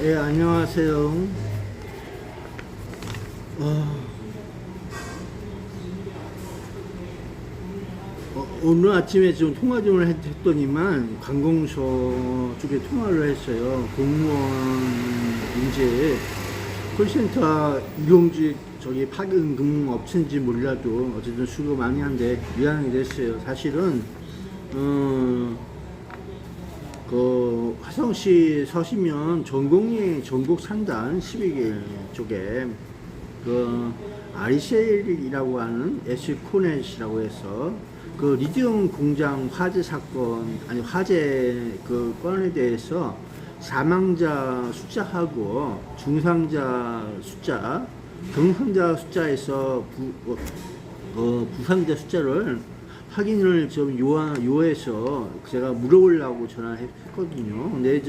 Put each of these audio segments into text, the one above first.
예, 안녕하세요. 어, 오늘 아침에 좀 통화 좀 했더니만 관공서 쪽에 통화를 했어요. 공무원 이제 콜센터 일용직 저기 파견 업체인지 몰라도 어쨌든 수고 많이 한데 미안하게 됐어요. 사실은 그 화성시 서시면 전국 상단 12개 쪽에 그 아리셀이라고 하는 에스코넷이라고 해서 그 리튬 공장 화재 사건 화재 그 건에 대해서 사망자 숫자하고 중상자 숫자, 경상자 숫자에서 부상자 숫자를 확인을 좀 요해서 제가 물어보려고 전화했거든요. 근데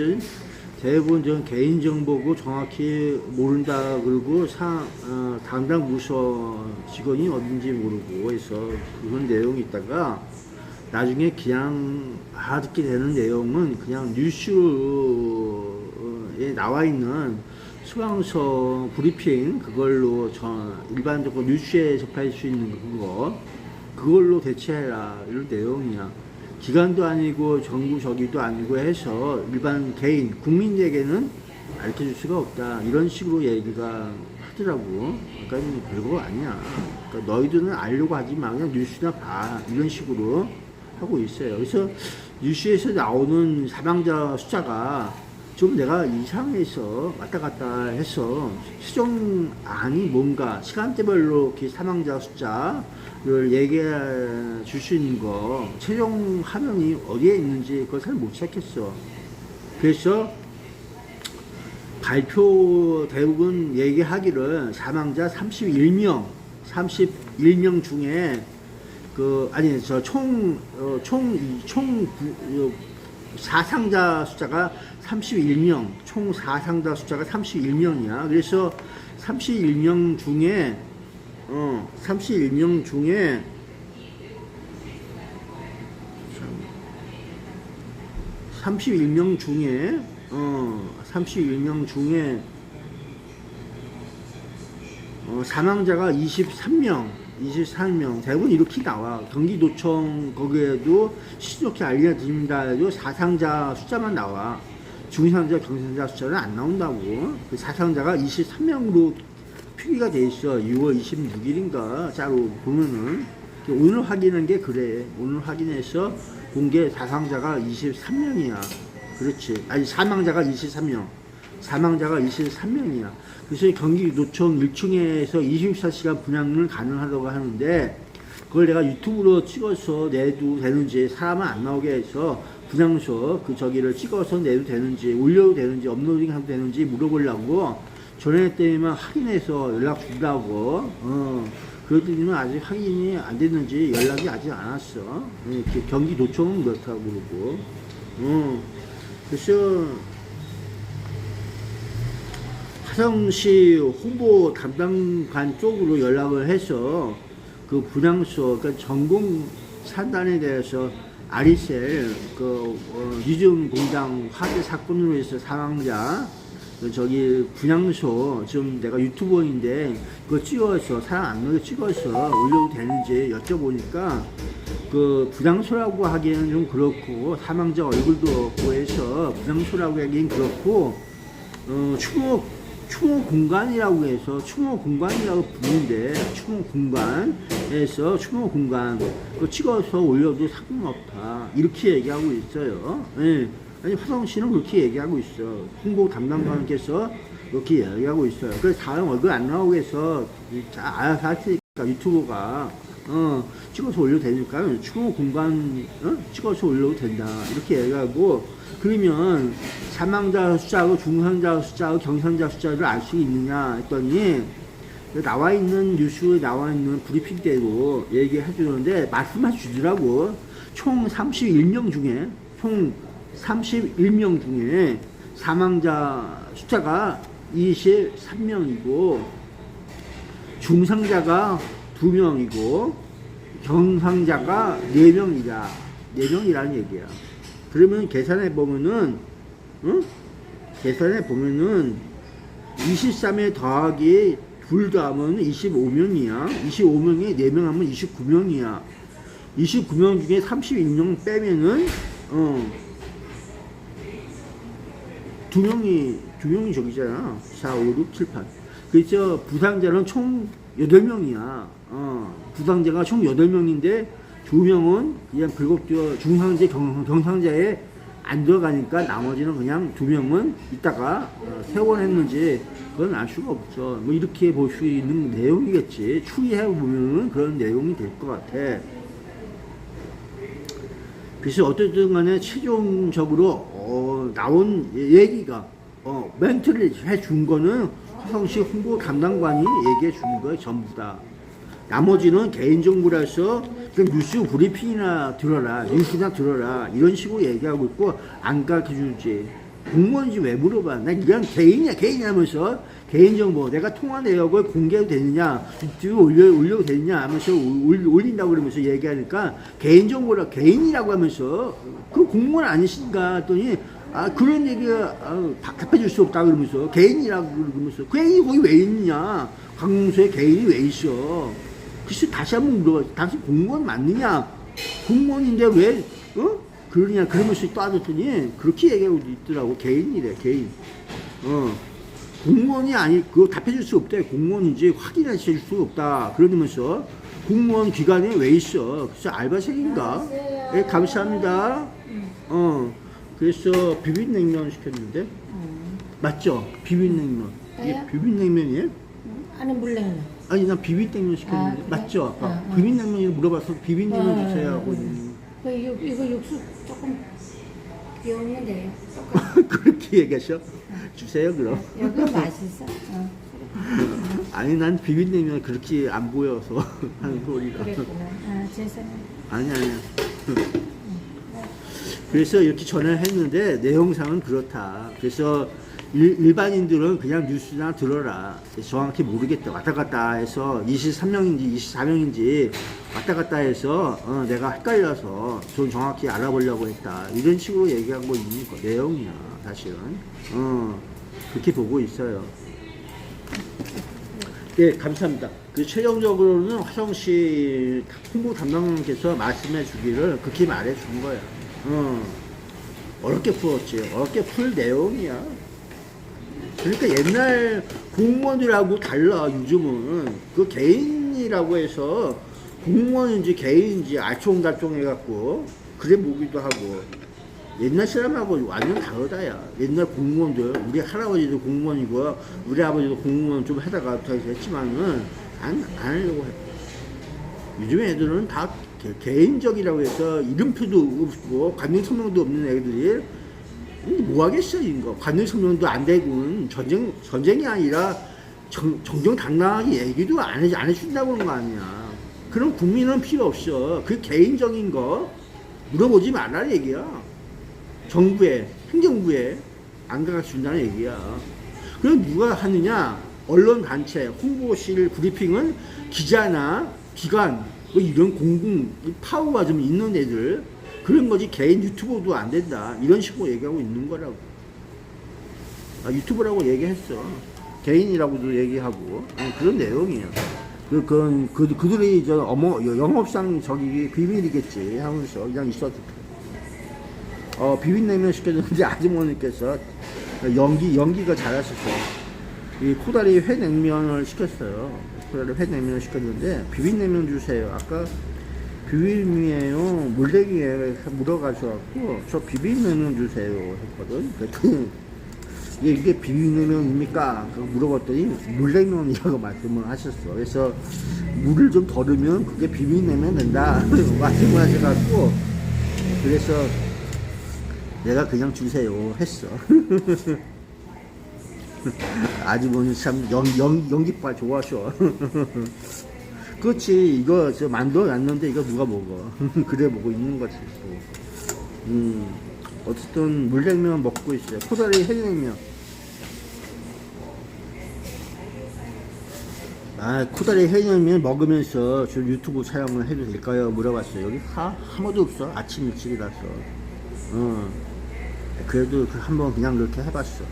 대부분 전 개인정보고 정확히 모른다 그러고 담당 부서 직원이 어딘지 모르고 해서 그런 내용이 있다가 나중에 그냥 알아듣게 되는 내용은 그냥 뉴스에 나와 있는 소방서 브리핑 그걸로 일반적으로 뉴스에 접할 수 있는 그걸로 대체해라 이런 내용이야. 기관도 아니고 정부 저기도 아니고 해서 일반 개인 국민에게는 알려줄 수가 없다 이런 식으로 얘기가 하더라고. 그러니까 별거 아니야. 그러니까 너희들은 알려고 하지 마, 그냥 뉴스나 봐 이런 식으로 하고 있어요. 그래서 뉴스에서 나오는 사망자 숫자가 좀 내가 이상해서 왔다 갔다 해서 최종안이 뭔가 시간대별로 이렇게 사망자 숫자를 얘기해 줄 수 있는 거 최종 화면이 어디에 있는지 그걸 잘 못 찾겠어. 그래서 발표 대부분 얘기하기를 사망자 31명 중에 사상자 숫자가 31명, 총 사상자 숫자가 31명이야. 그래서 31명 중에 31명 중에 사망자가 23명 대부분 이렇게 나와. 경기도청 거기에도 시좋게 알려드립니다 해도 사상자 숫자만 나와. 중상자 경상자 숫자는 안 나온다고. 그 사상자가 23명으로 표기가 돼 있어. 6월 26일인가 자로 보면은 오늘 확인한 게 그래. 오늘 확인해서 본 게 사상자가 23명이야. 그렇지. 아니 사망자가 23명이야. 그래서 경기도청 1층에서 24시간 분양을 가능하다고 하는데 그걸 내가 유튜브로 찍어서 내도 되는지 사람은 안 나오게 해서 분양소 저기를 찍어서 내도 되는지 올려도 되는지 업로딩 해도 되는지 물어보려고 전화했더니만 확인해서 연락 준다고 그랬더니만 아직 확인이 안 됐는지 연락이 아직 안 왔어. 경기도청은 그렇다고 그러고 그래서 화성시 홍보 담당관 쪽으로 연락을 해서 그 분향소, 그러니까 전공 산단에 대해서 아리셀, 리튬 공장 화재 사건으로 해서 사망자, 저기 분향소, 지금 내가 유튜버인데 그거 찍어서, 사람 안 나게 찍어서 올려도 되는지 여쭤보니까 그 분향소라고 하기에는 좀 그렇고, 사망자 얼굴도 없고 해서 분향소라고 하기엔 그렇고, 추모 공간이라고 해서 추모 공간이라고 부르는데 추모 공간 그 찍어서 올려도 상관없다 이렇게 얘기하고 있어요. 예. 아니 화성시는 그렇게 얘기하고 있어. 홍보 담당관께서 그렇게 얘기하고 있어요. 그래서 다음 얼굴 안 나오게 해서 알아서 할 테니까 유튜버가 찍어서 올려도 되니까 추모 공간 찍어서 올려도 된다 이렇게 얘기하고. 그러면 사망자 숫자하고 중상자 숫자하고 경상자 숫자를 알 수 있느냐 했더니 뉴스에 나와 있는 브리핑대로 얘기해 주는데 말씀해 주더라고. 총 31명 중에 사망자 숫자가 23명이고 중상자가 2명이고 경상자가 4명이라는 얘기야. 그러면 계산해 보면은 계산해 보면은 23에 더하기 둘 더하면 25명이야. 25명에 4명 하면 29명이야. 29명 중에 32명 빼면은 두 명이 저기잖아. 4, 5, 6, 7, 8. 그래서 부상자는 총 8명이야. 부상자가 총 8명인데 2명은 그냥 불국조 중상제 경상자에 안 들어가니까 나머지는 그냥 2명은 이따가 퇴원했는지 그건 알 수가 없어. 뭐 이렇게 볼 수 있는 내용이겠지. 추리해 보면은 그런 내용이 될 것 같아. 그래서 어쨌든 간에 최종적으로 나온 얘기가 멘트를 해준 거는 화성시 홍보 담당관이 얘기해 준 거예요. 전부 다. 나머지는 개인정보라서 뉴스 브리핑이나 들어라, 뉴스나 들어라 이런 식으로 얘기하고 있고 안 가르쳐주지. 공무원인지 왜 물어봐? 난 그냥 개인이야 하면서 개인정보 내가 통화 내역을 공개해도 되느냐, 유튜브 올려도 되느냐 하면서 올린다고 그러면서 얘기하니까 개인정보라 개인이라고 하면서 그 공무원 아니신가 했더니 그런 얘기가 답해줄 수 없다 그러면서 개인이라고 그러면서 개인이 거기 왜 있느냐, 관공서에 개인이 왜 있어. 글쎄 다시 한번 물어봐. 당신 공무원 맞느냐? 공무원인데 왜 그러냐 그러면서 따졌더니 그렇게 얘기하고 있더라고. 개인이래 개인. 공무원이 그거 답해줄 수 없대. 공무원인지 확인해 줄 수 없다 그러면서 공무원 기관에 왜 있어. 그래서 알바생인가? 네, 감사합니다. 그래서 비빔냉면 시켰는데 맞죠? 비빔냉면. 이게 비빔냉면이에요? 아니 물냉면. 아니 난 비빔냉면 시켰는데 그래? 맞죠? 아까 비빔냉면을 물어봐서 비빔냉면 주세요 하고 이거 육수 조금 비었는데 그렇게 얘기하셔? 주세요 그럼. 여기 맛있어. 아니 난 비빔냉면 그렇게 안 보여서 하는 소리가. 그랬구나. 죄송해. 아니야. 그래서 이렇게 전화를 했는데 내용상은 그렇다. 그래서 일반인들은 그냥 뉴스나 들어라. 정확히 모르겠다. 왔다 갔다 해서 23명인지 24명인지 왔다 갔다 해서 내가 헷갈려서 좀 정확히 알아보려고 했다. 이런 식으로 얘기하고 있는 내용이야. 사실은. 그렇게 보고 있어요. 네, 감사합니다. 그 최종적으로는 화성시 홍보 담당관께서 말씀해 주기를 그렇게 말해 준 거야. 어렵게 풀었지. 어렵게 풀 내용이야. 그러니까 옛날 공무원들하고 달라. 요즘은 그 개인이라고 해서 공무원인지 개인인지 알쏭달쏭 해갖고 그래 보기도 하고 옛날 사람하고 완전 다르다야. 옛날 공무원들 우리 할아버지도 공무원이고 우리 아버지도 공무원 좀 하다가 했지만은 안 하려고 해. 요즘 애들은 다 개인적이라고 해서 이름표도 없고 관명성명도 없는 애들이 뭐 하겠어 이거. 관명성명도 안 되고는 전쟁이 아니라 정정당당하게 얘기도 안 해준다고 그런 거 아니야. 그럼 국민은 필요 없어. 그 개인적인 거 물어보지 말라는 얘기야. 정부에 행정부에 안 가르쳐준다는 얘기야. 그럼 누가 하느냐? 언론단체 홍보실 브리핑은 기자나 기관 뭐 이런 공공 파워가 좀 있는 애들 그런 거지. 개인 유튜버도 안 된다 이런 식으로 얘기하고 있는 거라고. 유튜버라고 얘기했어. 개인이라고도 얘기하고 그런 내용이에요. 그들이 영업상 저기 비밀이겠지 하면서 그냥 있어도 비빔냉면 시켰는데 아주머니께서 연기가 잘하셔서 이 코다리 회냉면을 시켰어요. 코다리 회냉면을 시켰는데 비빔냉면 주세요. 아까 비빔이에요 물냉이에요 물어가셔갖고 저 비빔냉면 주세요 했거든. 그랬더니 이게 비빔냉면입니까? 물어봤더니 물냉면이라고 말씀을 하셨어. 그래서 물을 좀 덜으면 그게 비빔냉면 된다 말씀을 하셔갖고 그래서 내가 그냥 주세요 했어. 아주머니 참 연기빨 좋아하셔. 그렇지. 이거 만들어놨는데 이거 누가 먹어. 그래 보고 있는 거지. 어쨌든 물냉면 먹고 있어요. 코다리 해냉면. 코다리 해냉면 먹으면서 저 유튜브 촬영을 해도 될까요? 물어봤어요. 여기 아무도 없어. 아침 일찍이라서. 그래도 한번 그냥 그렇게 해봤어.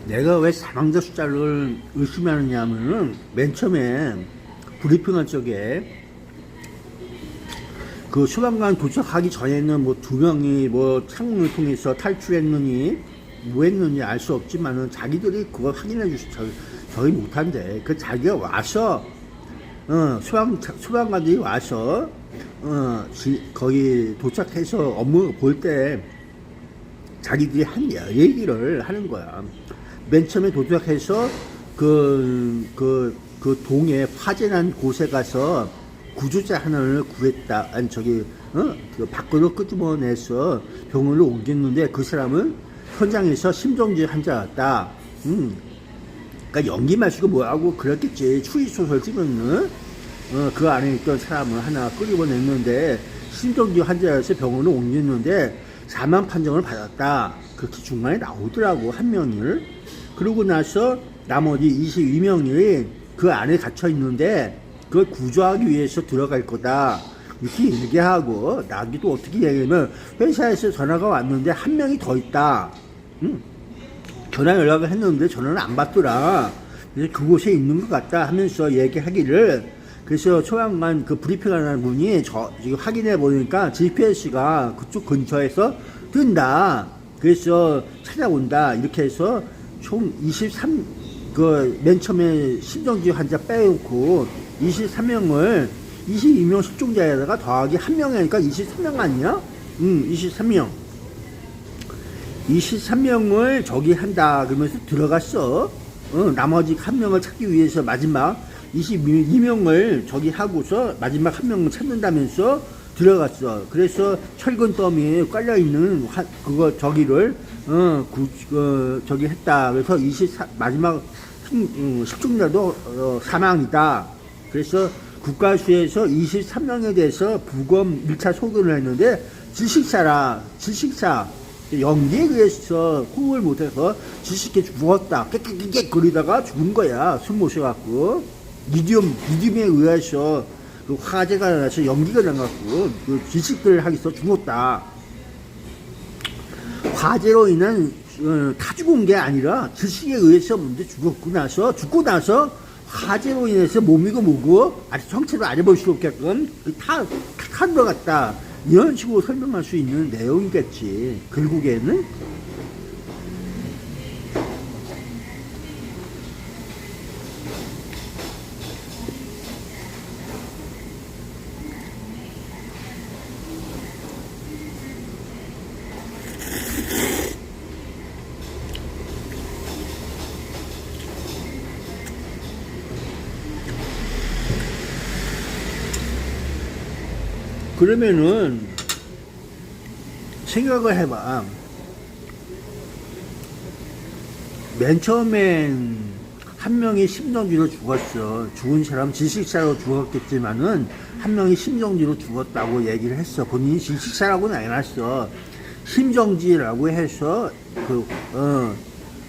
내가 왜 사망자 숫자를 의심하느냐면은 맨 처음에 브리핑할 적에 그 소방관 도착하기 전에는 뭐 2명이 뭐 창문을 통해서 탈출했느니 뭐 했느니 알 수 없지만은 자기들이 그걸 확인해 주시 저희 못한대. 그 자기가 와서 소방관들이 와서 거기 도착해서 업무 볼 때 자기들이 한 얘기를 하는 거야. 맨 처음에 도착해서 그 동에 화재 난 곳에 가서 구조자 하나를 구했다. 아니 그 밖으로 끄집어내서 병원으로 옮겼는데 그 사람은 현장에서 심정지 환자였다. 그러니까 연기 마시고 뭐하고 그랬겠지. 추리 소설 찍었는 그 안에 있던 사람을 하나 끄집어냈는데 심정지 환자여서 병원으로 옮겼는데 사망 판정을 받았다. 그렇게 중간에 나오더라고, 한 명을. 그러고 나서 나머지 22명이 그 안에 갇혀 있는데 그걸 구조하기 위해서 들어갈 거다. 이렇게 얘기하고, 나기도 어떻게 얘기하면 회사에서 전화가 왔는데 한 명이 더 있다. 전화 연락을 했는데 전화를 안 받더라. 그래서 그곳에 있는 것 같다 하면서 얘기하기를, 그래서 소방관 그 브리핑하는 분이 지금 확인해 보니까 GPS가 그쪽 근처에서 뜬다. 그래서 찾아온다. 이렇게 해서 총 맨 처음에 심정지 환자 빼놓고 23명을 22명 실종자에다가 더하기 1명 하니까 23명 아니야? 23명. 23명을 저기 한다. 그러면서 들어갔어. 나머지 1명을 찾기 위해서 마지막 22명을 저기 하고서 마지막 1명을 찾는다면서 들어갔어. 그래서 철근 더미에 깔려있는 저기를 저기 했다. 그래서 마지막 실종자도 사망이다. 그래서 국가수에서 23명에 대해서 부검 1차 소견을 했는데 질식사 연기에 의해서 호흡을 못해서 질식해 죽었다. 깨깨깨깨 거리다가 죽은 거야. 숨 못 쉬어갖고 미디움에 의해서 그 화재가 나서 연기가 나갖고 그 질식을 하기서 죽었다. 화재로 인한 다 죽은 게 아니라 질식에 의해서 먼저 죽고 나서 화재로 인해서 몸이고 뭐고 아직 정체를 알아볼 수 없게끔 다 들어갔다. 이런 식으로 설명할 수 있는 내용이겠지. 결국에는 그러면은 생각을 해봐. 맨 처음엔 한 명이 심정지로 죽었어. 죽은 사람 질식사로 죽었겠지만은 한 명이 심정지로 죽었다고 얘기를 했어. 본인이 질식사라고는 안 해놨어. 심정지라고 해서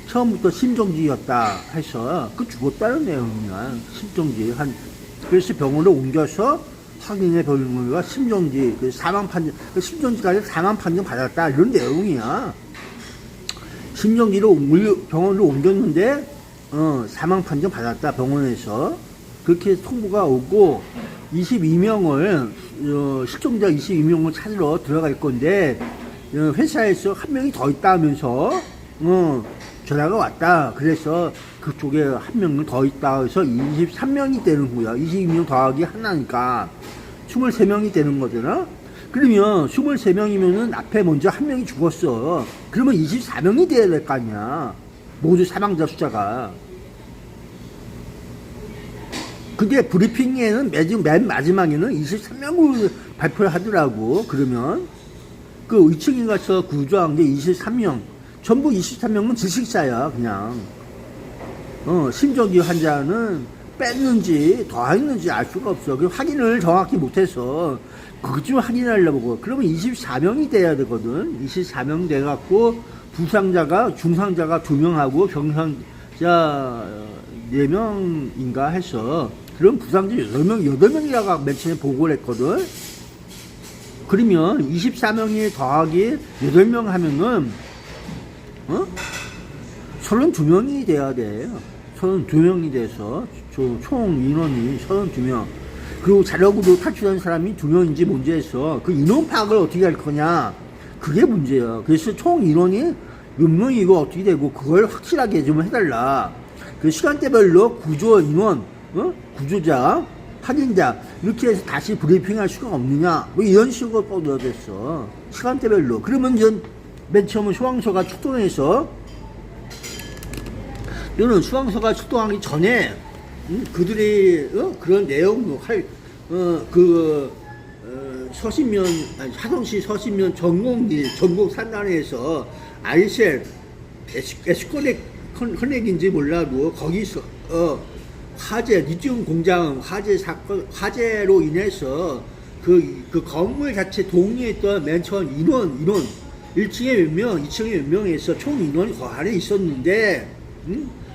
처음부터 심정지였다 해서 죽었다는 내용이야. 심정지 그래서 병원으로 옮겨서 확인해 보는 거가 심정지, 사망 판정, 심정지까지 사망 판정 받았다 이런 내용이야. 심정지로 병원으로 옮겼는데 사망 판정 받았다 병원에서 그렇게 통보가 오고 22명을 실종자 22명을 찾으러 들어갈 건데 회사에서 한 명이 더 있다 하면서 전화가 왔다. 그래서 그쪽에 한 명은 더 있다. 그래서 23명이 되는 거야. 22명 더하기 하나니까 23명이 되는 거잖아. 그러면 23명이면은 앞에 먼저 한 명이 죽었어. 그러면 24명이 돼야 될 거 아니야. 모두 사망자 숫자가. 근데 브리핑에는 맨 마지막에는 23명으로 발표를 하더라고. 그러면 그 2층에 가서 구조한 게 23명. 전부 23명은 질식사야, 그냥. 심정지 환자는 뺐는지 더했는지 알 수가 없어. 그 확인을 정확히 못해서 그것 좀 확인하려고. 그러면 24명이 돼야 되거든. 24명 돼갖고 부상자가 중상자가 2명하고 병상자 4명인가 해서 그럼 부상자 8명이라고 맨 처음에 보고를 했거든. 그러면 24명이 더하기 8명 하면은 32명이 돼야 돼. 32명이 돼서 총 인원이 32명. 그리고 자력으로 탈출한 사람이 2명인지 문제에서 그 인원 파악을 어떻게 할 거냐. 그게 문제야. 그래서 총 인원이 몇 명이고 어떻게 되고 그걸 확실하게 좀 해달라. 그 시간대별로 구조 인원, 구조자, 확인자 이렇게 해서 다시 브리핑할 수가 없느냐. 뭐 이런 식으로 뻗어졌어. 시간대별로. 그러면 전 맨 처음에 소방서가 출동해서 또는 수방서가 출동하기 전에 그들이 그런 내용 서신면 아니 화성시 서신면 전국 산단에서 아이셀 에스코넥인지 몰라도 거기서 화재 리튬 공장 화재로 인해서 그 건물 자체 동의했던 맨 처음 인원 1층에 몇 명, 2층에 몇 명에서 총 인원이 그 안에 있었는데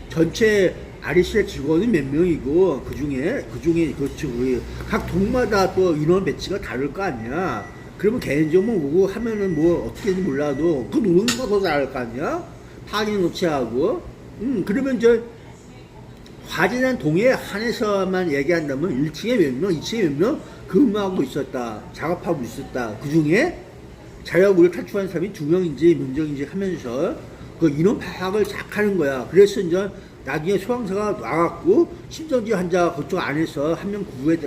전체 아리셀 직원은 몇 명이고 그 중에 각 동마다 또 인원 배치가 다를 거 아니야. 그러면 개인적으로 오고 하면은 뭐 어떻게인지 몰라도 그 노는 거가 더 다를 거 아니야. 파악이 노치하고 그러면 화재난 동에 한해서만 얘기한다면 1층에 몇 명, 2층에 몇 명 근무하고 있었다, 작업하고 있었다. 그 중에 자력으로 탈출한 사람이 2명인지 몇 명인지 하면서 그 인원 파악을 쫙 하는 거야. 그래서 이제 나중에 소방서가 와갖고 심정지 환자 그쪽 안에서 한 명 구해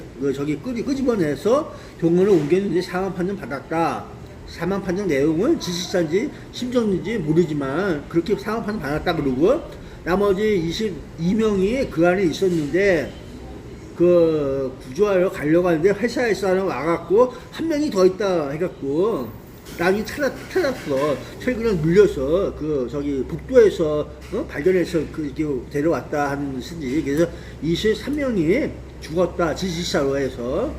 끄집어내서 병원을 옮겼는데 사망 판정 받았다. 사망 판정 내용은 지식사인지 심정지인지 모르지만 그렇게 사망 판정 받았다 그러고 나머지 22명이 그 안에 있었는데 그 구조하러 가려고 하는데 회사에서 하나 와갖고 한 명이 더 있다 해갖고 나중에 찾았어. 최근에 물려서 북도에서 발견해서 데려왔다 하는 쓰지. 그래서 23명이 죽었다 지식사로 해서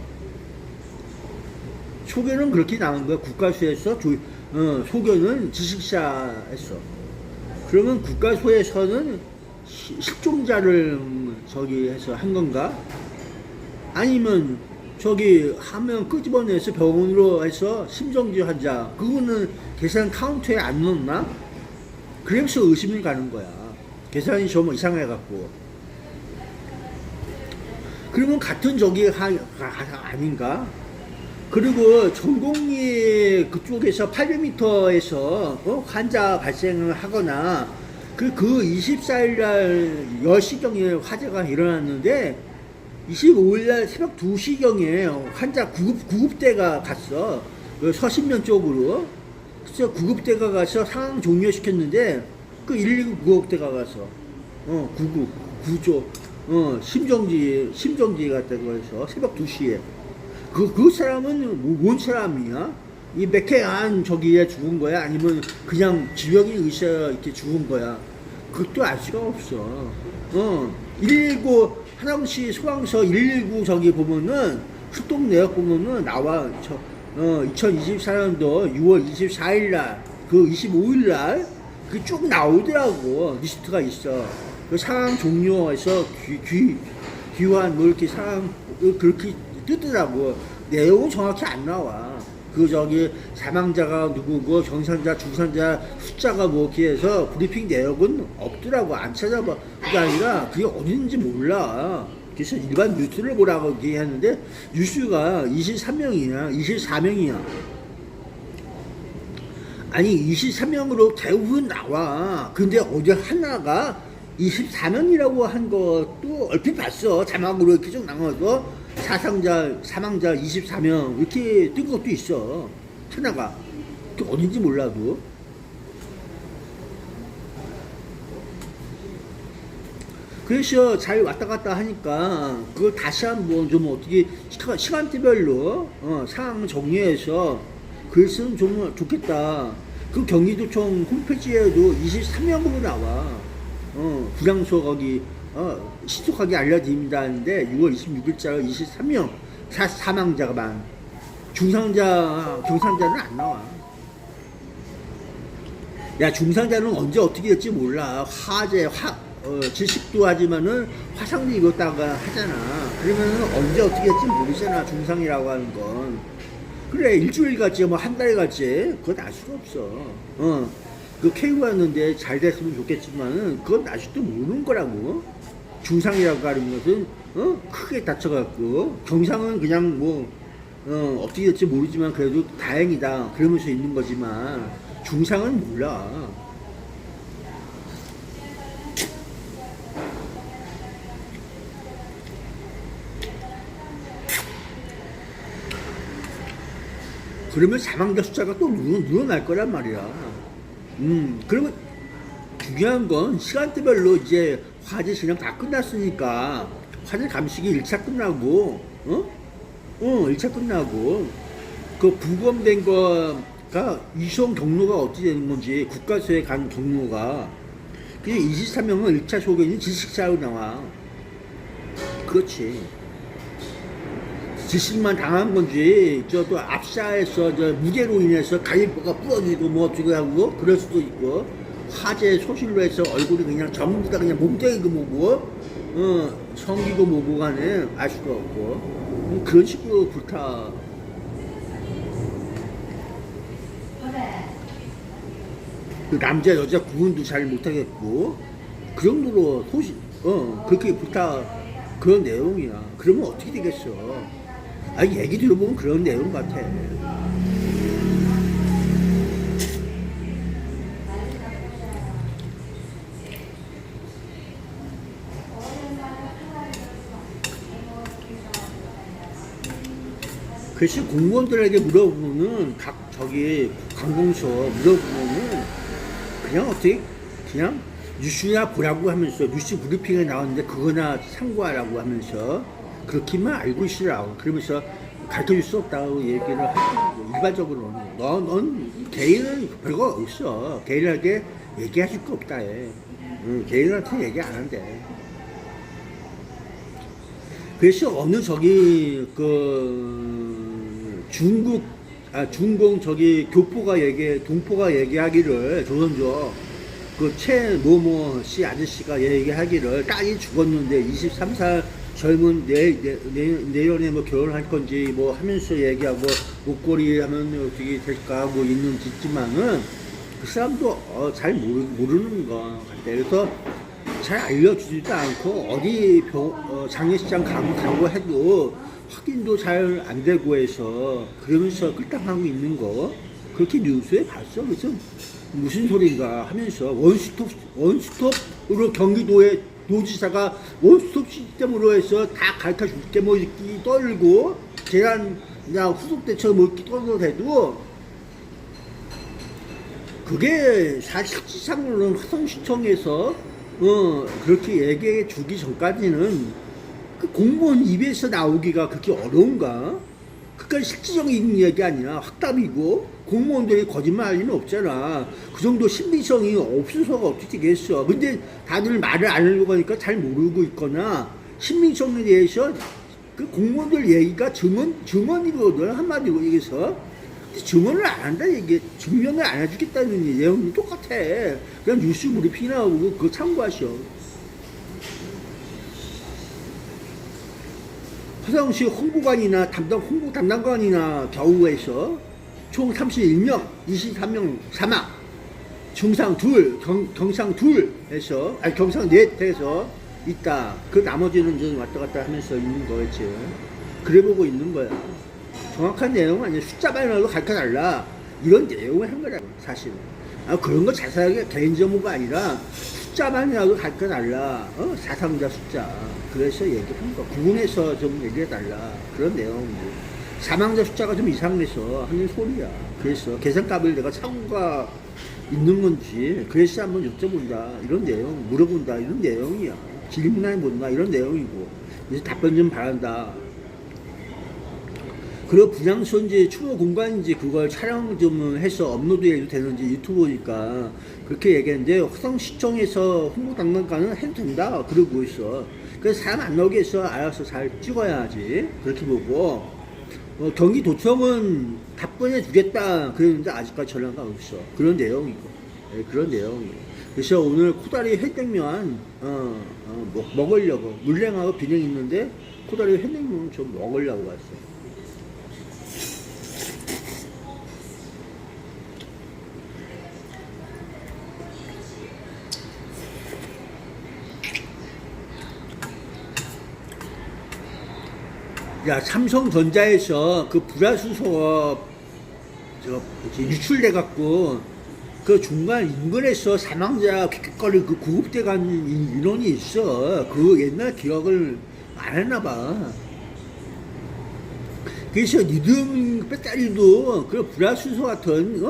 소견은 그렇게 나온 거야. 국가수에서 소견은 지식사 했어. 그러면 국가소에서는 실종자를 해서 한 건가? 아니면 한 명 끄집어내서 병원으로 해서 심정지 환자 그거는 계산 카운트에 안 넣었나? 그래서 의심이 가는 거야. 계산이 좀 이상해갖고. 그러면 같은 아닌가? 그리고 전공리 그쪽에서 800m에서 환자 발생을 하거나 그 24일날 10시경에 화재가 일어났는데 25일날 새벽 2시경에 환자 구급대가 갔어. 서신면 쪽으로. 그래서 구급대가 가서 상황 종료시켰는데 그 119 구급대가 가서 구조 심정지 갔다고 해서 새벽 2시에 그 사람은 뭔 사람이야? 이 맥해안 저기에 죽은 거야? 아니면 그냥 지병이 의사 이렇게 죽은 거야? 그것도 알 수가 없어. 119 하남시 소방서 119 저기 보면은 출동 내역 보면은 나와. 2024년도 6월 24일 날, 그 25일 날, 그 쭉 나오더라고. 리스트가 있어. 그 상황 종료해서 귀환, 뭐 이렇게 상황, 그렇게 뜨더라고. 내용은 정확히 안 나와. 사망자가 누구고, 경상자, 중상자 숫자가 뭐 이렇게 해서 브리핑 내역은 없더라고. 안 찾아봐. 그게 아니라 그게 어딘지 몰라. 그래서 일반 뉴스를 보라고 얘기했는데, 뉴스가 23명이야. 24명이야. 아니, 23명으로 대부분 나와. 근데 어제 하나가 24명이라고 한 것도 얼핏 봤어. 자막으로 이렇게 쭉 나와서. 사망자 24명 이렇게 뜬 것도 있어. 하나가 어딘지 몰라도. 그래서 잘 왔다 갔다 하니까 그걸 다시 한번 좀 어떻게 시간대별로 상황 정리해서 글 쓰면 좀 좋겠다. 그 경기도청 홈페이지에도 23명으로 나와. 부장소 거기 신속하게 알려드립니다 하는데 6월 26일자로 23명 사망자가만, 경상자는 안 나와. 야, 중상자는 언제 어떻게 될지 몰라. 화재 70도 하지만은 화상도 입었다가 하잖아. 그러면은 언제 어떻게 될지 모르잖아. 중상이라고 하는 건. 그래, 일주일 갔지 뭐 한 달 갔지 그건 알 수가 없어. 그 케이블 왔는데 잘 됐으면 좋겠지만은 그건 아직도 모르는 거라고. 중상이라고 하는 것은 크게 다쳐갖고 경상은 그냥 뭐 어떻게 될지 모르지만 그래도 다행이다 그러면서 있는 거지만 중상은 몰라. 그러면 사망자 숫자가 또 늘어날 거란 말이야. 그러면 중요한 건 시간대별로 이제 화재 진행 다 끝났으니까 화재 감식이 1차 끝나고 1차 끝나고 그 부검된 거가 이송 경로가 어떻게 되는 건지 국가서에 간 경로가 그냥 23명은 1차 소견이 질식사로 나와. 그렇지. 질식만 당한 건지 저도 압사해서 저 무게로 인해서 가위뼈가 부러지고 뭐 어쩌고 하고 그럴 수도 있고 화재 소실로 해서 얼굴이 그냥 전부 다 그냥 몸뚱이고 뭐고 성기고 뭐고 간에 알 수가 없고 그런 식으로 불타. 그 남자 여자 구분도 잘 못하겠고 그 정도로 그렇게 불타 그런 내용이야. 그러면 어떻게 되겠어? 얘기 들어보면 그런 내용 같아. 그래서 공무원들에게 물어보면은 각 저기 관공서 물어보면은 그냥 어떻게 그냥 뉴스나 보라고 하면서 뉴스 브리핑에 나왔는데 그거나 참고하라고 하면서 그렇게만 알고 있으라고 그러면서 가르쳐줄 수 없다고 얘기를 하고 일반적으로는 넌 개인은 별거 없어. 개인한테 얘기하실 거 없다 해. 개인한테 얘기 안 한대. 그래서 어느 저기 중공 저기 동포가 얘기하기를 조선조 그 최모모 씨 아저씨가 얘기하기를 딸이 죽었는데 23살 젊은 내년에 뭐 결혼할 건지 뭐 하면서 얘기하고 목걸이 하면 어떻게 될까 하고 있지만은 그 사람도 잘 모르는 거 같아. 그래서 잘 알려주지도 않고 어디 장례식장 가고 해도 확인도 잘 안 되고 해서 그러면서 끌당하고 있는 거 그렇게 뉴스에 봤어. 그래서 무슨 소린가 하면서 원스톱으로 경기도의 도지사가 원스톱 시스템으로 해서 다 가르쳐 줄게 뭐 이렇게 떨고 계란 그냥 후속대처 뭐 이렇게 떨고 해도 그게 실질상으로는 화성시청에서 그렇게 얘기해 주기 전까지는 그 공무원 입에서 나오기가 그렇게 어려운가? 그러니까 실질적인 얘기 아니라 확답이고 공무원들이 거짓말할 리는 없잖아. 그 정도 신빙성이 없어서가 어떻게 되겠어. 근데 다들 말을 안 하려고 하니까 잘 모르고 있거나 신빙성에 대해서 그 공무원들 얘기가 증언이거든. 한마디로 얘기해서. 증언을 안 한다 얘기, 증명을 안 해주겠다는 내용이 똑같아. 그냥 뉴스 브리핑 나오고 그거 참고하셔. 화성시 홍보 담당관이나 겨우에서 총 31명, 23명 사망, 중상 둘, 경상 둘에서, 경상 넷에서 있다. 그 나머지는 좀 왔다 갔다 하면서 있는 거겠지. 그래 보고 있는 거야. 정확한 내용은 아니야. 숫자만이라도 가르쳐달라. 이런 내용을 한 거라고, 사실은. 그런 거 자세하게 개인정보가 아니라 숫자만이라도 가르쳐달라. 사상자 숫자. 그래서 얘기한 거. 구분해서 좀 얘기해달라. 그런 내용이고. 사망자 숫자가 좀 이상해서 하는 소리야. 그래서 계산값을 내가 착오가 있는 건지, 그래서 한번 여쭤본다. 이런 내용, 물어본다. 이런 내용이야. 질문하는 뭔가 이런 내용이고. 그래서 답변 좀 바란다. 그리고 분향소인지 추모 공간인지 그걸 촬영 좀 해서 업로드해도 되는지 유튜브니까 그렇게 얘기했는데 화성시청에서 홍보담당관은 해도 된다 그러고 있어. 그래서 사람 안 나오게 해서 알아서 잘 찍어야지. 그렇게 보고 경기도청은 답변해 주겠다 그랬는데 아직까지 전화가 없어. 그런 내용이고. 네, 그런 내용이고. 그래서 오늘 코다리 회냉면 먹으려고 물냉하고 비냉 있는데 코다리 회냉면 좀 먹으려고 왔어. 야, 삼성전자에서 그 불화수소 유출돼 갖고 그 중간 인근에서 사망자 킥킥거리 그 구급대 간 인원이 있어. 그 옛날 기억을 안 했나 봐. 그래서 리튬 배터리도 그 불화수소 같은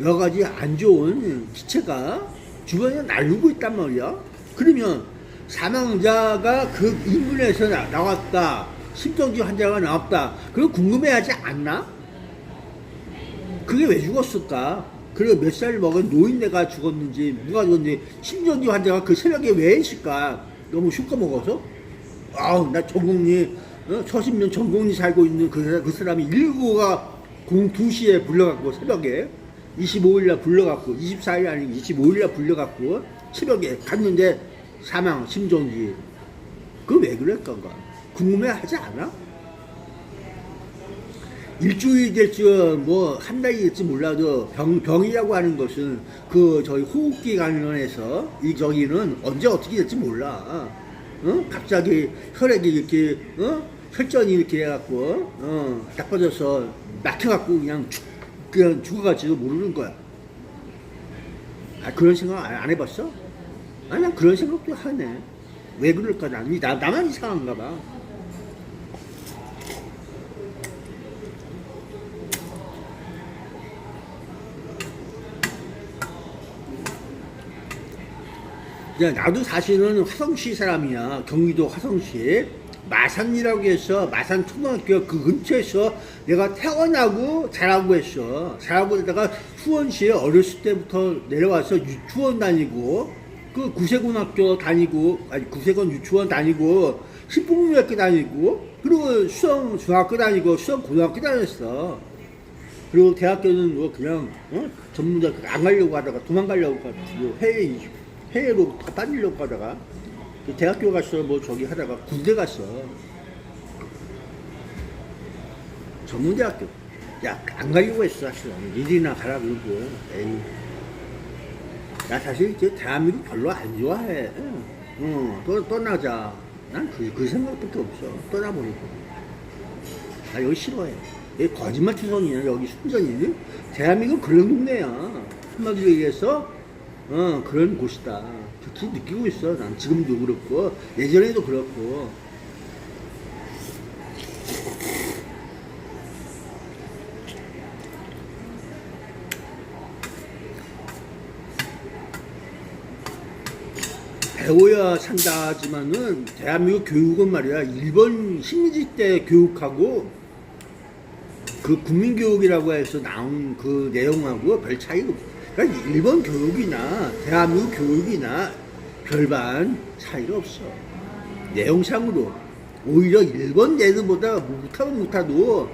여러 가지 안 좋은 기체가 주변에 날리고 있단 말이야. 그러면 사망자가 그 인근에서 나왔다. 심정지 환자가 나왔다. 그거 궁금해하지 않나? 그게 왜 죽었을까? 그리고 몇 살 먹은 노인네가 죽었는지 누가 죽었는지 심정지 환자가 그 새벽에 왜 있을까? 너무 슈퍼 먹어서? 아우 나 전공리 서신면 전공리 살고 있는 그 사람이 119가 02시에 불러갖고 새벽에 25일날 불러갖고 24일 아니고 25일날 불러갖고 새벽에 갔는데 사망 심정지. 그거 왜 그럴까? 궁금해하지 않아? 일주일이 될지 뭐 한 달이 될지 몰라도 병이라고 하는 것은 그 저희 호흡기 관련해서 이 저기는 언제 어떻게 될지 몰라. 갑자기 혈액이 이렇게 혈전이 이렇게 해갖고 나빠져서 막혀갖고 그냥 죽어갈지도 모르는 거야. 아, 그런 생각 안 해봤어? 아니 난 그런 생각도 하네. 왜 그럴까? 나만 이상한가 봐. 나도 사실은 화성시 사람이야. 경기도 화성시 마산이라고 해서 마산 초등학교 그 근처에서 내가 태어나고 자라고 했어. 자라고 하다가 수원시에 어렸을 때부터 내려와서 유치원 다니고 그 구세군학교 다니고 아니 구세군 유치원 다니고 신풍중학교 다니고 그리고 수성 중학교 다니고 수성 고등학교 다녔어. 그리고 대학교는 뭐 그냥 전문대 안 가려고 하다가 도망가려고 가지고 해외로 빠지려고 하다가 대학교 갔어. 뭐 저기 하다가 군대 갔어. 전문대학교. 야, 안 가려고 했어. 사실은 일이나 가라 그러고. 에이. 나 사실 이제 대한민국 별로 안 좋아해. 떠나자. 난 그 생각밖에 없어. 떠나보니까. 나 여기 싫어해. 여기 거짓말 투성이야. 여기 순전히. 대한민국 그런 동네야. 한마디로 얘기해서 그런 곳이다. 특히 느끼고 있어. 난 지금도 그렇고 예전에도 그렇고. 배워야 산다 하지만은 대한민국 교육은 말이야 일본 식민지 때 교육하고 그 국민교육이라고 해서 나온 그 내용하고 별 차이가 없어. 그러니까 일본 교육이나 대한민국 교육이나 별반 차이가 없어. 내용상으로 오히려 일본 애들보다 못하도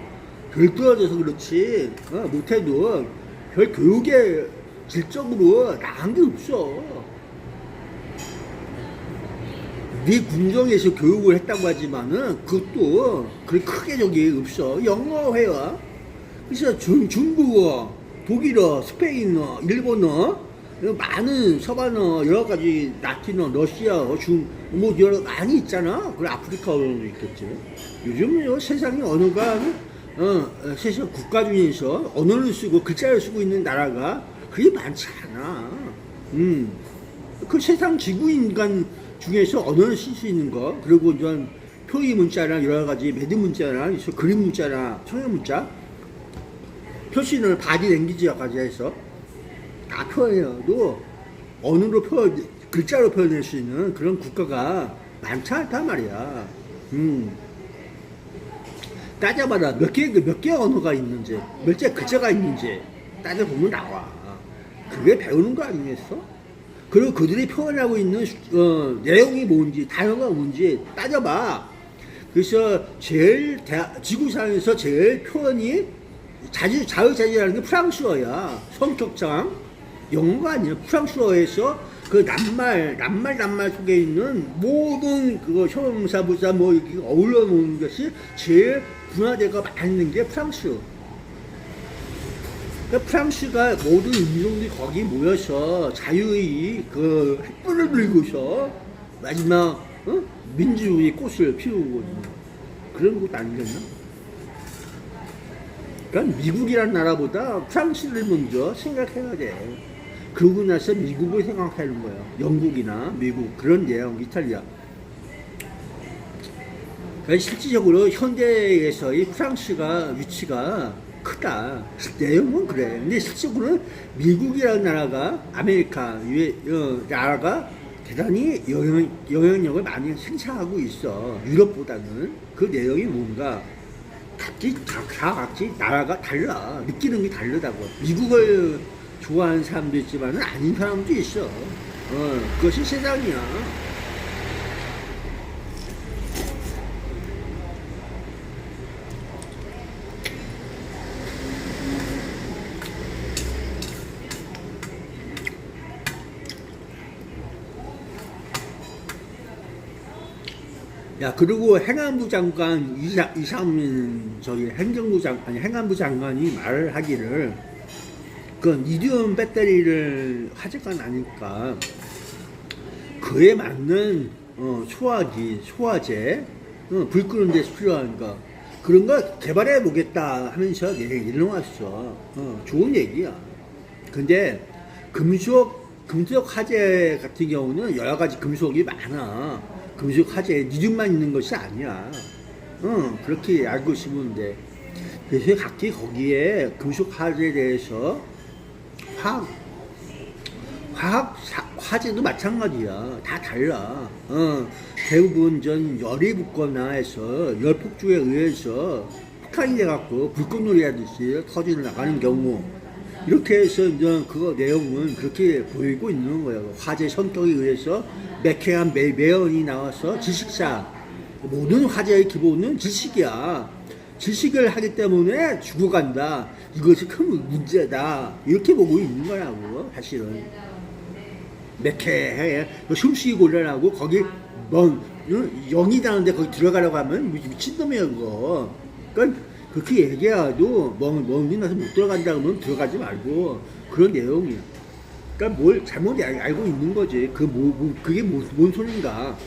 별 떨어져서 그렇지 못해도 별 교육의 질적으로 나은 게 없어. 네 군정에서 교육을 했다고 하지만은 그것도 그렇게 크게 저기 없어. 영어 회화. 그래서 중국어, 독일어, 스페인어, 일본어, 많은 서반어, 여러 가지 라틴어, 러시아어, 뭐 여러 많이 있잖아. 그리고 아프리카어도 있겠지. 요즘 세상에 언어가 세상 국가 중에서 언어를 쓰고 글자를 쓰고 있는 나라가 그게 많지 않아. 그 세상 지구 인간 중에서 언어를 쓸 수 있는 거, 그리고 이런 표의 문자나 여러 가지 매듭 문자나 그림 문자나 청해 문자, 표시를 바디 랭귀지까지 해서 다 표현해도 언어로 글자로 표현할 수 있는 그런 국가가 많지 않단 말이야. 따져봐라. 몇 개 언어가 있는지, 몇 개 글자가 있는지 따져보면 나와. 그게 배우는 거 아니겠어? 그리고 그들이 표현하고 있는 내용이 뭔지, 단어가 뭔지 따져봐. 그래서 제일 지구상에서 제일 표현이 자유자재라는 게 프랑스어야. 성격상 영어가 아니야. 프랑스어에서 그 낱말 속에 있는 모든 그거 형용사, 부사 뭐 이렇게 어울려 놓는 것이 제일 분화되가 많은 게 프랑스어. 그러니까 프랑스가 모든 인종들이 거기 모여서 자유의 그 횃불을 들고서 마지막 민주주의 꽃을 피우고 있는 그런 것도 아니겠나? 그러니까 미국이라는 나라보다 프랑스를 먼저 생각해야 돼. 그러고 나서 미국을 생각하는 거야. 영국이나 미국 그런 내용, 이탈리아. 그러니까 실질적으로 현대에서의 프랑스가 위치가 크다. 내용은 그래. 근데 실질적으로는 미국이라는 나라가 아메리카 나라가 대단히 영향력을 많이 생산하고 있어. 유럽보다는. 그 내용이 뭔가 각기 나라가 달라. 느끼는 게 다르다고. 미국을 좋아하는 사람도 있지만 아닌 사람도 있어. 그것이 세상이야. 야, 그리고 행안부 장관 이상민 행안부 장관이 말을 하기를 그 리튬 배터리를 화재가 나니까 그에 맞는 소화제 불 끄는 데 필요한 거 그런 거 개발해 보겠다 하면서 내놓았어. 좋은 얘기야. 근데 금속 화재 같은 경우는 여러 가지 금속이 많아. 금속 화재에 리튬만 있는 것이 아니야. 그렇게 알고 있으면 돼. 그래서 각기 거기에 금속 화재에 대해서 화재도 마찬가지야. 다 달라. 대부분 열이 붙거나 해서 열폭주에 의해서 폭탄이 돼갖고 불꽃놀이 하듯이 터져 나가는 경우. 이렇게 해서 이제 그 내용은 그렇게 보이고 있는 거예요. 화재 성격에 의해서 매캐한 매연이 나와서 지식사. 모든 화재의 기본은 지식이야. 지식을 하기 때문에 죽어간다. 이것이 큰 문제다. 이렇게 보고 있는 거라고, 사실은. 매캐해. 숨쉬기 곤란하고, 거기, 영이 다는데 거기 들어가라고 하면 미친놈이야, 그거. 그러니까 그렇게 얘기해도 멍이 나서 못 들어간다 그러면 들어가지 말고, 그런 내용이야. 그러니까 뭘 잘못 알고 있는 거지. 그게 뭔 소린가.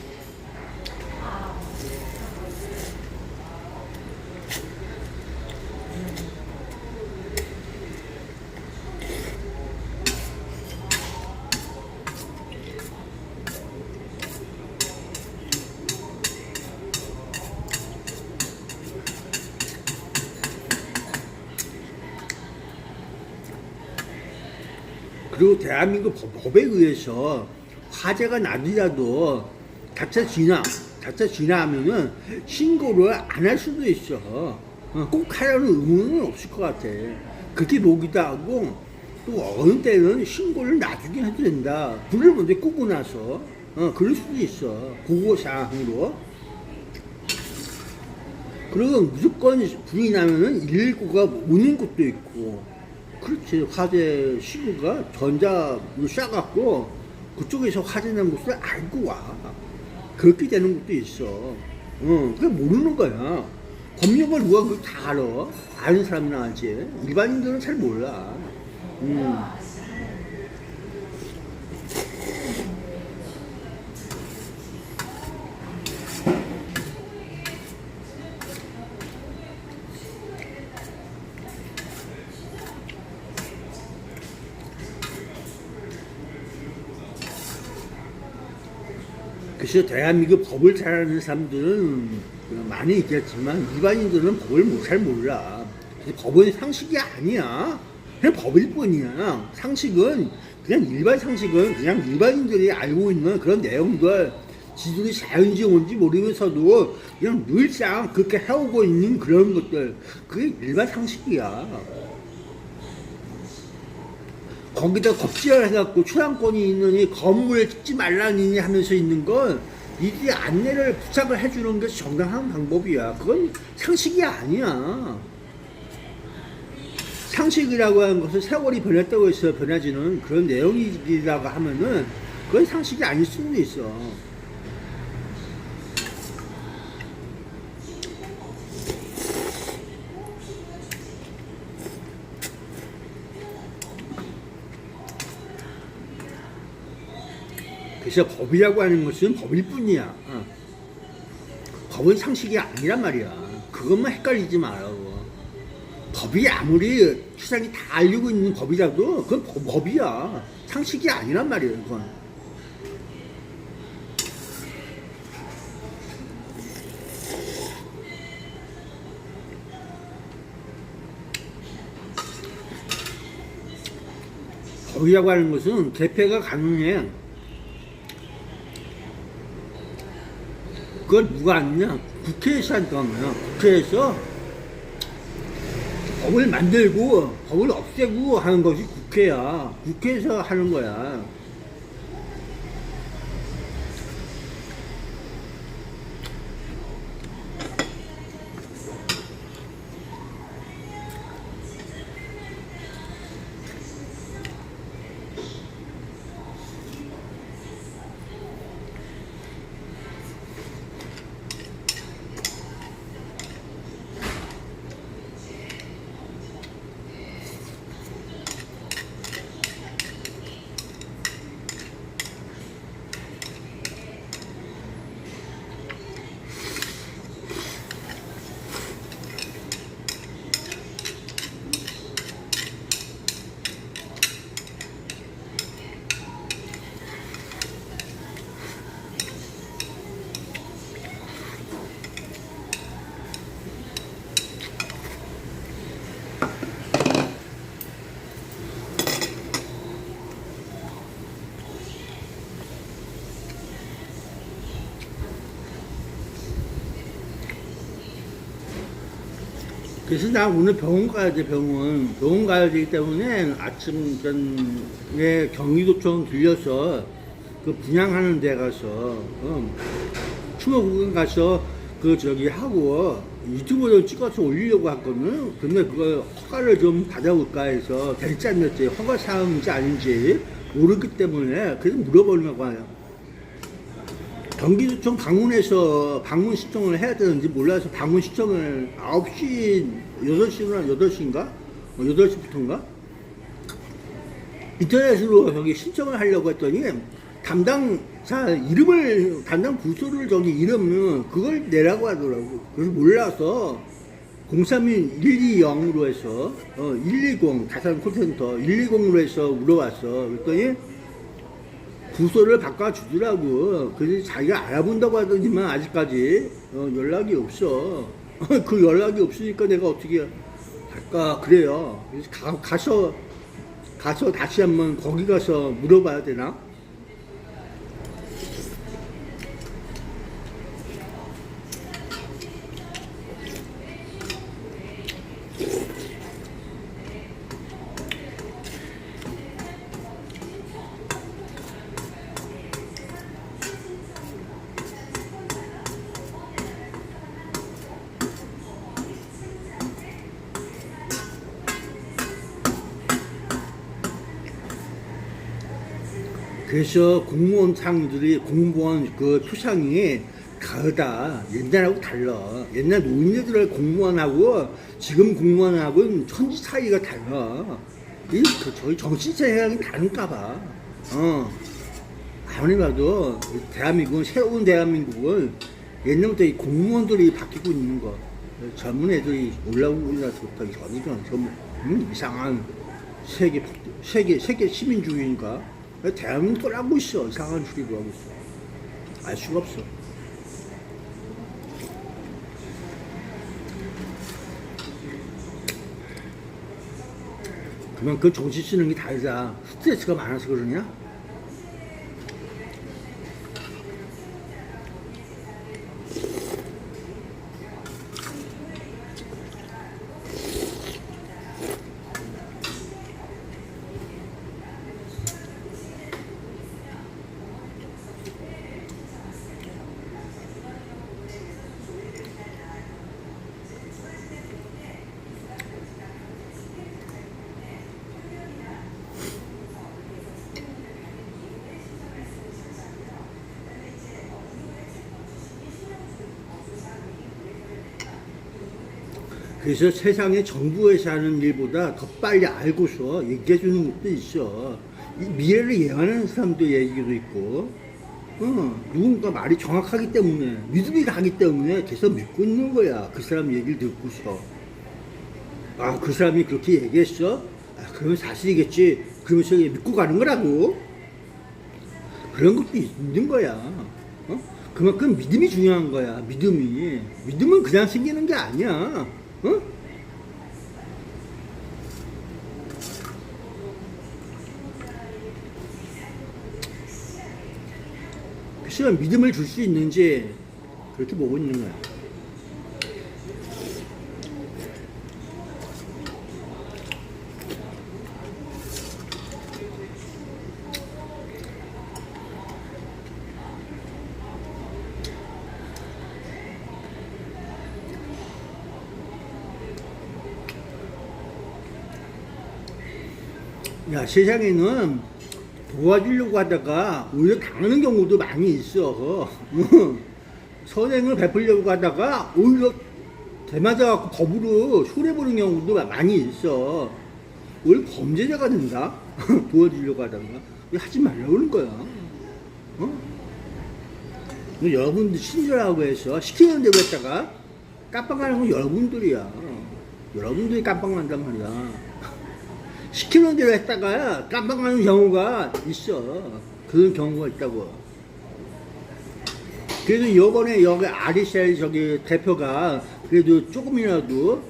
그리고 대한민국 법에 의해서 화재가 나더라도 자체 진화하면은 신고를 안 할 수도 있어. 꼭 하려는 의무는 없을 것 같아. 그렇게 보기도 하고 또 어느 때는 신고를 나중에 해도 된다. 불을 먼저 끄고 나서 그럴 수도 있어. 보고사항으로. 그리고 무조건 불이 나면은 119가 오는 곳도 있고. 그렇지. 화재 시구가 전자로 쏴갖고 그쪽에서 화재 난 곳을 알고 와. 그렇게 되는 것도 있어. 그게 모르는 거야. 법령을 누가 그걸 다 알아? 아는 사람이나 알지. 일반인들은 잘 몰라. 그래서 대한민국 법을 잘 아는 사람들은 많이 있겠지만 일반인들은 법을 잘 몰라. 법은 상식이 아니야. 그냥 법일 뿐이야. 상식은 그냥 일반 상식은 그냥 일반인들이 알고 있는 그런 내용들 지들이 자연인지 뭔지 모르면서도 그냥 늘상 그렇게 해오고 있는 그런 것들 그게 일반 상식이야. 거기다 겁지를 해갖고 초상권이 있는 이 건물에 찍지 말라니 하면서 있는 건 이들이 안내를 부착을 해주는 게 정당한 방법이야. 그건 상식이 아니야. 상식이라고 하는 것은 세월이 변했다고 해서 변하지는 그런 내용이라고 하면은 그건 상식이 아닐 수도 있어. 그래서 법이라고 하는 것은 법일 뿐이야. 법은 상식이 아니란 말이야. 그것만 헷갈리지 말라고. 법이 아무리 세상이 다 알고 있는 법이라도 그건 법이야. 상식이 아니란 말이에요, 그건. 법이라고 하는 것은 개폐가 가능해. 그걸 누가 아느냐? 국회에서 한다면 국회에서 법을 만들고 법을 없애고 하는 것이 국회야. 국회에서 하는 거야. 그래서 나 오늘 병원 가야 돼, 병원 가야 되기 때문에 아침 전에 경기도청 들려서 그 분양하는 데 가서 추모공간 가서 그 저기 하고 유튜브로 찍어서 올리려고 했거든. 근데 그걸 허가를 좀 받아볼까 해서 될지 안 될지 허가 사항인지 아닌지 모르기 때문에 그래서 물어보려고 해요. 경기도청 방문해서 방문 신청을 해야 되는지 몰라서 방문 신청을 9시, 8시인가? 8시부터인가? 인터넷으로 저기 신청을 하려고 했더니 담당 부서를 저기 이름은 그걸 내라고 하더라고. 그래서 몰라서 031-120으로 해서 120 다산 콜센터 120으로 해서 물어봤어. 그랬더니 부서를 바꿔주더라고. 그래서 자기가 알아본다고 하더니만 아직까지 연락이 없어. 그 연락이 없으니까 내가 어떻게 할까 그래요. 그래서 가서 다시 한번 거기 가서 물어봐야 되나? 그래서 공무원 그 표상이 다르다. 옛날하고 달라. 옛날 노인네들 공무원하고 지금 공무원하고는 천지 차이가 달라. 저희 정치 생각이 다른가 봐. 아무리 봐도 새로운 대한민국은 옛날부터 이 공무원들이 바뀌고 있는 거. 젊은 애들이 올라오고 나서부터 전이건 전부 이상한 세계 시민주의인가? 대한민국 떠나고 있어. 이상한 줄이고 하고 있어. 알 수가 없어. 그러면 그 정치 쓰는 게 다르다. 스트레스가 많아서 그러냐? 그래서 세상에 정부에서 하는 일보다 더 빨리 알고서 얘기해 주는 것도 있어. 이 미래를 예언하는 사람도 얘기도 있고, 누군가 말이 정확하기 때문에, 믿음이 가기 때문에 계속 믿고 있는 거야. 그 사람 얘기를 듣고서. 아, 그 사람이 그렇게 얘기했어? 아, 그러면 사실이겠지. 그러면서 믿고 가는 거라고. 그런 것도 있는 거야. 그만큼 믿음이 중요한 거야. 믿음은 그냥 생기는 게 아니야. 글쎄요, 믿음을 줄 수 있는지 그렇게 보고 있는 거야. 야, 세상에는 도와주려고 하다가 오히려 당하는 경우도 많이 있어. 선행을 베풀려고 하다가 오히려 대맞아갖고 법으로 손해보는 경우도 많이 있어. 오히려 범죄자가 된다. 도와주려고 하다가. 하지 말라고 그러는 거야. 여러분들 친절하고 해서 시키는 대로 했다가 깜빡하는 건 여러분들이야. 여러분들이 깜빡한단 말이야. 시키는 대로 했다가 깜빡하는 경우가 있어. 그런 경우가 있다고. 그래도 요번에 여기 아리셀 저기 대표가 그래도 조금이라도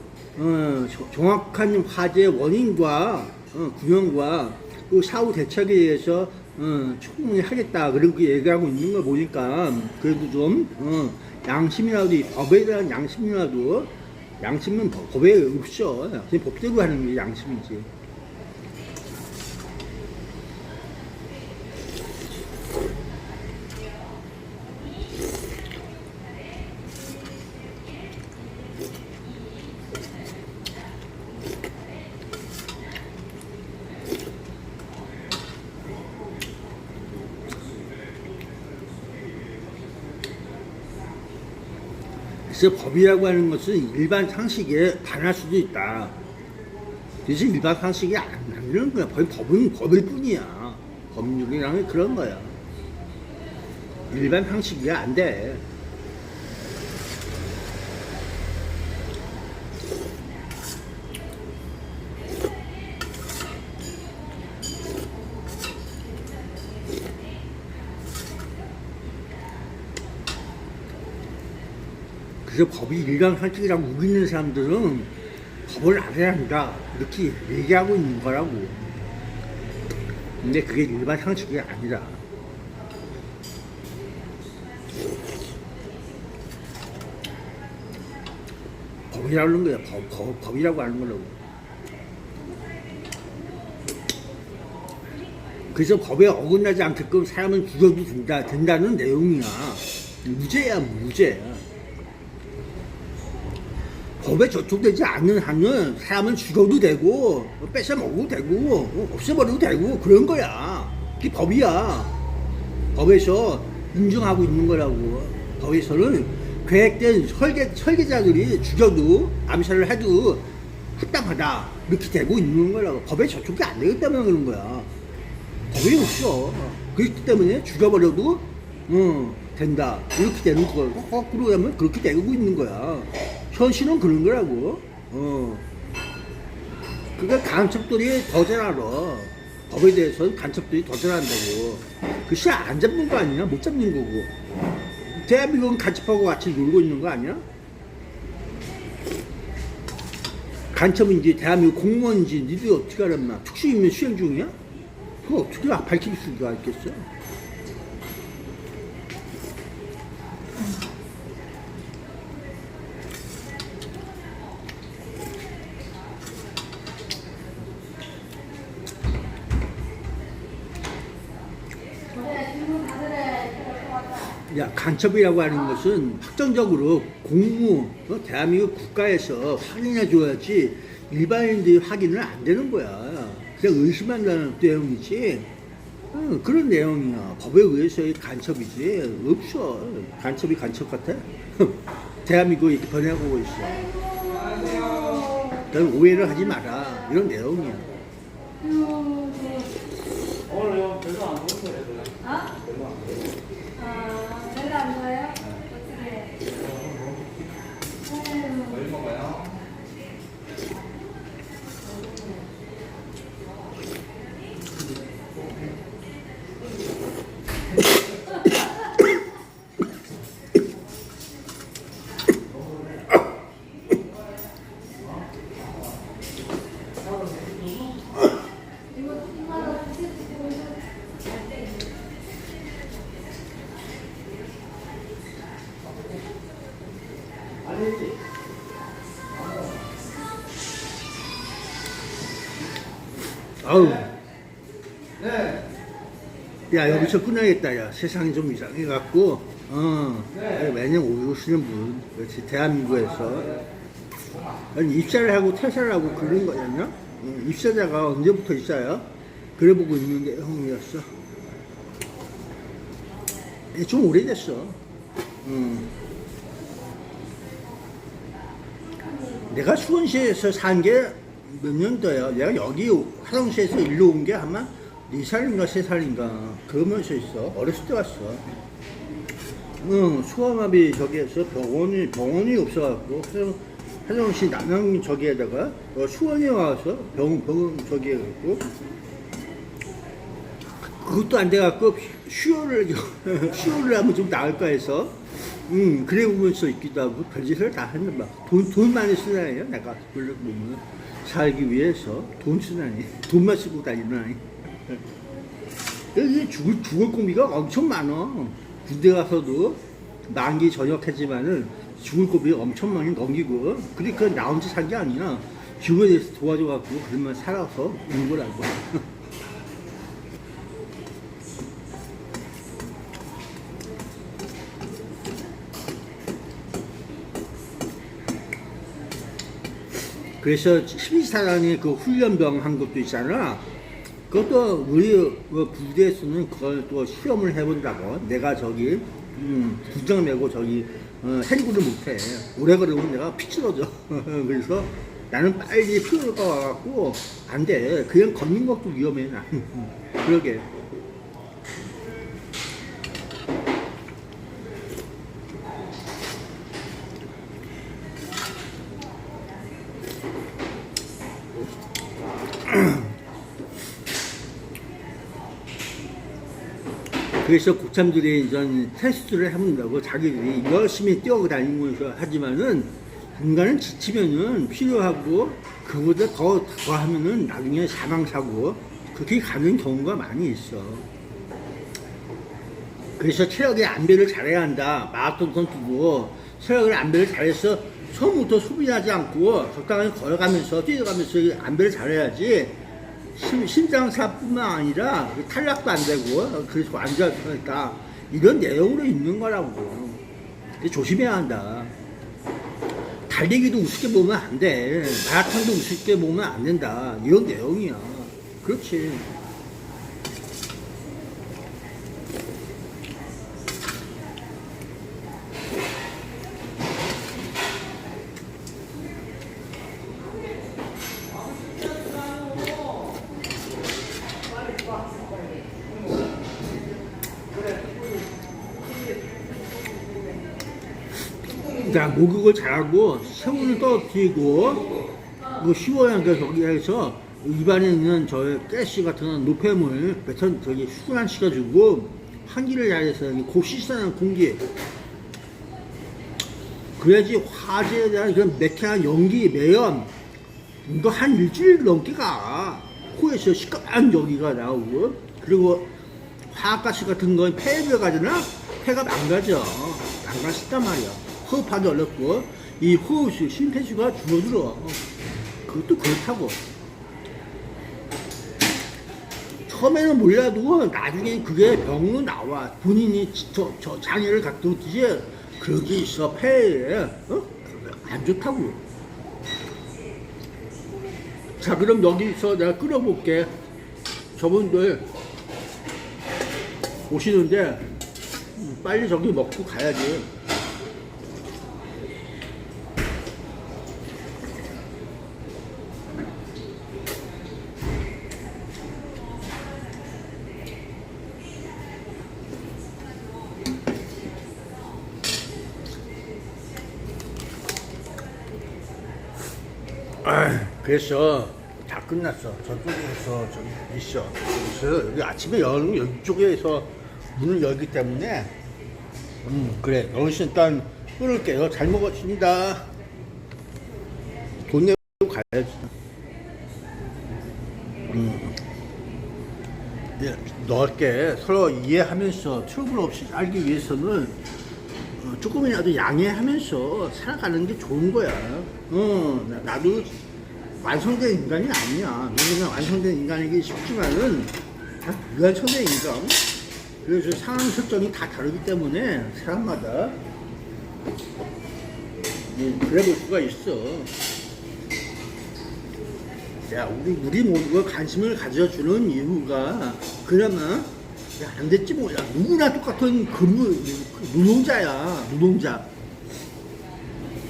정확한 화재 원인과 구현과 또 사후 대책에 대해서 충분히 하겠다 그렇게 얘기하고 있는 걸 보니까 그래도 좀 양심이라도 법에 대한 양심은 법에 없어. 그냥 법대로 하는 게 양심이지. 그래서 법이라고 하는 것은 일반 상식에 반할 수도 있다. 그래서 일반 상식이 안 되는 거야. 법은 법일 뿐이야. 법률이랑은 그런 거야. 일반 상식이 안 돼. 그래서 법이 일반상식이라고 우기는 사람들은 법을 알아야 한다 이렇게 얘기하고 있는 거라고. 근데 그게 일반상식이 아니라 법이라고 하는 거야. 법이라고 하는 거라고. 그래서 법에 어긋나지 않게끔 사람은 죽여도 된다는 내용이야. 무죄야, 무죄야. 법에 저촉되지 않는 한은 사람은 죽여도 되고 뺏어 먹어도 되고 없애버려도 되고 그런 거야. 그게 법이야. 법에서 인정하고 있는 거라고. 법에서는 계획된 설계자들이 죽여도 암살을 해도 합당하다 이렇게 되고 있는 거라고. 법에 저촉이 안 되기 때문에 그런 거야. 법이 없어. 그렇기 때문에 죽여버려도 된다 이렇게 되는 거. 거꾸로 하면 그렇게 되고 있는 거야. 현실은 그런 거라고. 그러니까 간첩들이 더 잘 알아. 법에 대해서는 간첩들이 더 잘 안다고. 글쎄 안 잡는 거 아니야? 못 잡는 거고. 대한민국은 간첩하고 같이 놀고 있는 거 아니야? 간첩인지 대한민국 공무원인지 니들이 어떻게 알았나? 특수임무 수행 중이야? 그거 어떻게 밝힐 수가 있겠어? 야, 간첩이라고 하는 것은 확정적으로 대한민국 국가에서 확인해 줘야지 일반인들이 확인은 안 되는 거야. 그냥 의심한다는 내용이지. 그런 내용이야. 법에 의해서의 간첩이지. 없어. 간첩이 간첩 같아? 대한민국이 이렇게 변해가고 있어. 넌 오해를 하지 마라. 이런 내용이야. 오늘 별로 안 보는 거예요. 별로 안 보는 아우. 야, 여기서 끝나겠다. 야, 세상이 좀 이상해갖고, 매년 오시는 분, 그렇지, 대한민국에서. 아니, 입사를 하고 퇴사를 하고 그런 거였냐? 입사자가 언제부터 입사야? 그래 보고 있는데, 형이었어. 좀 오래됐어. 내가 수원시에서 산 게 몇 년도야? 내가 여기 화성시에서 일로 온 게 아마 4살인가 3살인가 그러면서 있어. 어렸을 때 왔어. 수원합이 저기에서 병원이 없어갖고 화성시 남양 저기에다가 수원에 와서 병원 저기에 갖고 그것도 안 돼갖고 휴호를 하면 좀 나을까 해서 그래 보면서 있기도 하고 별짓을 다 했는 봐. 돈 많이 쓰다니요. 내가 그걸 보면 살기 위해서 돈 쓰다니, 돈만 쓰고 다니다니. 여기 죽을 고비가 엄청 많어. 군대 가서도 만기 전역했지만은 죽을 고비가 엄청 많이 넘기고. 그러니까 나 혼자 산 게 아니야. 주변에서 도와줘갖고 그러면 살아서 온 거라고. 그래서 12사단이 그 훈련병 한 것도 있잖아. 그것도 우리 부대에서는 그걸 또 시험을 해본다고. 내가 저기 부장 메고 저기 해리구를 못해. 오래 걸으면 내가 피 쓰러져. 그래서 나는 빨리 필요가 와갖고 안 돼. 그냥 걷는 것도 위험해. 그러게. 그래서 고참들이 이전 테스트를 해본다고 자기들이 열심히 뛰어다니면서 하지만은 중간에 지치면은 필요하고 그보다 더 하면은 나중에 사망사고 그렇게 가는 경우가 많이 있어. 그래서 체력의 안배를 잘해야 한다. 마라톤 선수도 체력의 안배를 잘해서 처음부터 소비하지 않고 적당히 걸어가면서 뛰어가면서 안배를 잘해야지. 심장사뿐만 아니라 탈락도 안 되고 그래서 앉아있으니까 이런 내용으로 있는 거라고. 조심해야 한다. 달리기도 우습게 보면 안 돼. 마라톤도 우습게 보면 안 된다. 이런 내용이야. 그렇지. 자, 목욕을 잘하고 새우를 떨어뜨리고 이거 쉬워야 하니까 저기에서 입안에 있는 저 가스 같은 노폐물 저기 순환시켜주고 환기를 잘해서 곧 씻어내는 공기, 그래야지 화재에 대한 그런 매캐한 연기, 매연 이거 한 일주일 넘게 가. 코에서 시꺼먼 연기가 나오고, 그리고 화학가스 같은 건 폐에 들어가잖아. 폐가 망가져. 망가진단 말이야. 호흡하기 어렵고 이 호흡수, 심폐수가 줄어들어. 그것도 그렇다고. 처음에는 몰라도 나중에 그게 병으로 나와. 본인이 저 장애를 갖고 있지. 그렇게 있어. 폐에 안 좋다고. 자, 그럼 여기서 내가 끓여볼게. 저분들 오시는데 빨리 저기 먹고 가야지. 그래서 다 끝났어. 저쪽에서 저기 있어. 그래서 여기 아침에 여는 이쪽에서 문을 열기 때문에 그래. 여기서 일단 끊을게요. 잘 먹었습니다. 돈 내고 가야지. 넓게 서로 이해하면서 트러블 없이 살기 위해서는 조금이라도 양해하면서 살아가는 게 좋은 거야. 나도 완성된 인간이 아니야. 누구나 완성된 인간이기 쉽지만은 미완성된 인간. 그래서 상황 설정이 다 다르기 때문에 사람마다 그래 볼 수가 있어. 야, 우리 모두가 관심을 가져주는 이유가 그나마 안 됐지 뭐야. 누구나 똑같은 노동자야. 노동자.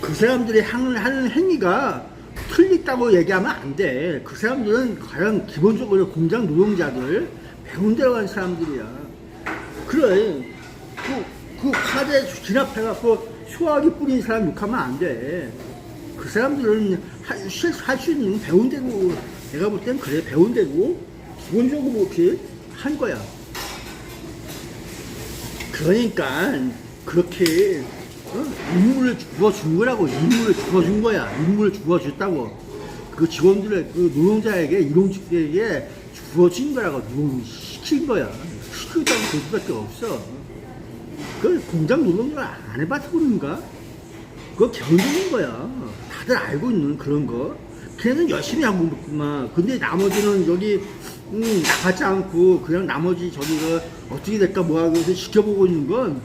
그 사람들이 하는 행위가 틀렸다고 얘기하면 안 돼. 그 사람들은 가장 기본적으로 공장 노동자들, 배운 대로 간 사람들이야. 그래. 그 화재 진압해갖고 소화기 뿌린 사람 욕하면 안 돼. 그 사람들은 할 수 있는 배운 대로, 내가 볼 땐 그래. 배운 대로 기본적으로 이렇게 한 거야. 그러니까 그렇게 임무를 주어준 거라고. 임무를 주어준 거야. 임무를 주어줬다고. 그 직원들의 그 노동자에게, 일용직자에게 주어진 거라고. 시킨 거야. 시키자고 볼 수밖에 없어. 그 공장 노동자가 안 해봐서 그런가? 그거 경쟁인 거야. 다들 알고 있는 그런 거. 걔는 열심히 하고 있구만. 근데 나머지는 저기 나가지 않고 그냥 나머지 저기가 어떻게 될까 뭐하고 해서 지켜보고 있는 건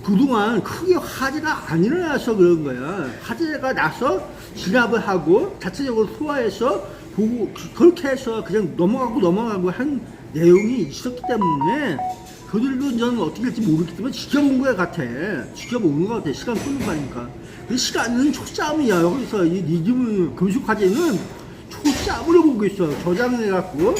그동안 크게 화재가 안 일어나서 그런 거야. 화재가 나서 진압을 하고 자체적으로 소화해서 보고 그렇게 해서 그냥 넘어가고 한 내용이 있었기 때문에 그들도 저는 어떻게 될지 모르기 때문에 지켜본 거 같아. 지켜보는 거 같아. 시간 끄는 거니까. 그 시간은 초싸움이야. 여기서 이 리튬 금속 화재는 초싸움으로 보고 있어. 저장해갖고,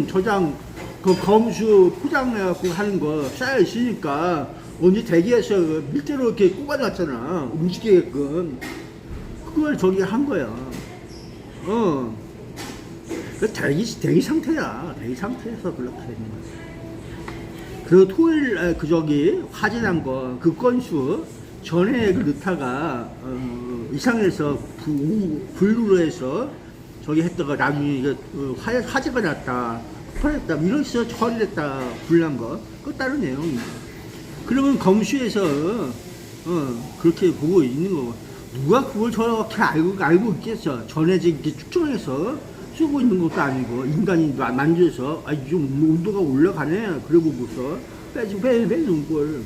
저장, 그 검수 포장해갖고 하는 거 쌓여 있으니까 언제 대기에서 밀대로 이렇게 꼽아놨잖아. 움직이게끔. 그걸 저기 한 거야. 그 대기 상태야. 대기 상태에서 그렇게 되는 거야. 그 토요일 화재 난 거 그 건수 전에 그 르타가 이상해서 분류로 해서 저기 했다가 나중에 이게 화재가 났다, 폭발했다, 이래서 처리했다, 불난 거 그 다른 내용이야. 그러면 검수에서 그렇게 보고 있는 거고 누가 그걸 저렇게 알고 있겠어? 전에 이렇게 측정해서 쓰고 있는 것도 아니고 인간이 만져서 좀 온도가 올라가네 그래 보고서 빼는 걸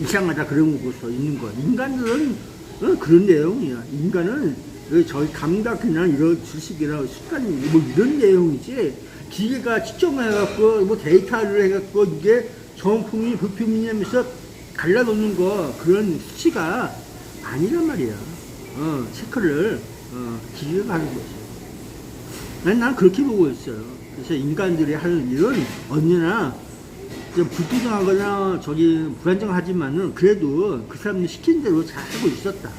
이상하다 그래 보고서 있는 거. 인간들은 그런 내용이야. 인간은 저희 감각이나 이런 지식이나 습관이 뭐 이런 내용이지 기계가 측정해갖고 뭐 데이터를 해갖고 이게 정품이 부품이냐 하면서 갈라놓는 거 그런 수치가 아니란 말이야. 체크를 기계가 하는 거지. 난 그렇게 보고 있어요. 그래서 인간들이 하는 일은 언제나 불투명하거나 불안정하지만은 그래도 그 사람이 시킨 대로 잘 하고 있었다.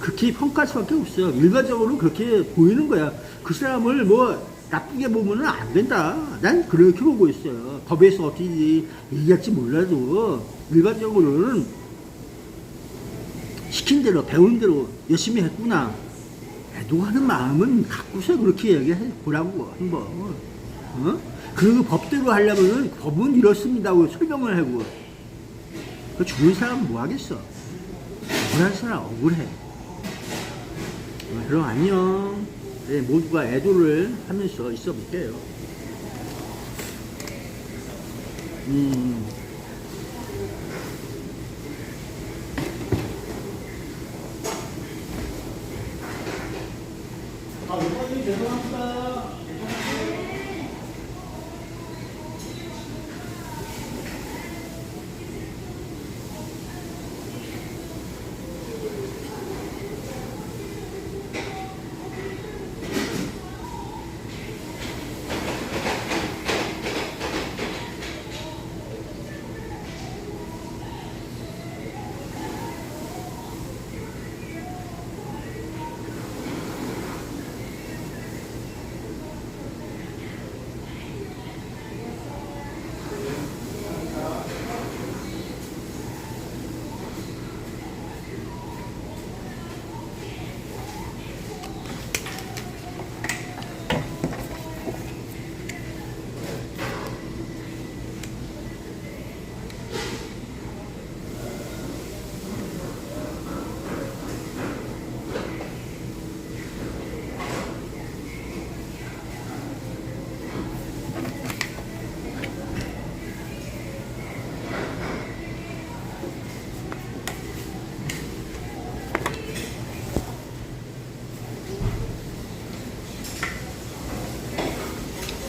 그렇게 평가할 수밖에 없어요. 일반적으로 그렇게 보이는 거야. 그 사람을 뭐 나쁘게 보면은 안 된다. 난 그렇게 보고 있어요. 법에서 어떻게 얘기할지 몰라도 일반적으로는 시킨 대로 배운 대로 열심히 했구나. 애도하는 마음은 갖고서 그렇게 얘기해 보라고 한번. 그리고 법대로 하려면은 법은 이렇습니다고 설명을 하고. 그 좋은 사람은 뭐 하겠어? 억울한 사람 억울해. 그럼 안녕. 네, 모두가 애도를 하면서 있어 볼게요. 이번에 죄송합니다.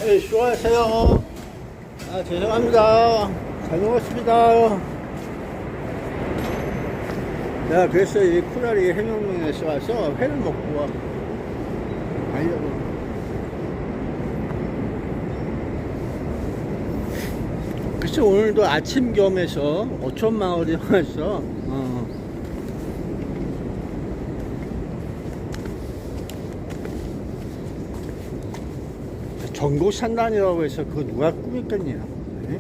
네, 수고하세요. 아, 죄송합니다. 잘 먹었습니다. 내가 그래서 이 쿠라리 해명면에서 와서 회를 먹고 와. 가려고. 글쎄, 오늘도 아침 겸해서 어촌마을에 와서, 전국 산단이라고 해서 그거 누가 꾸몄겠냐. 네?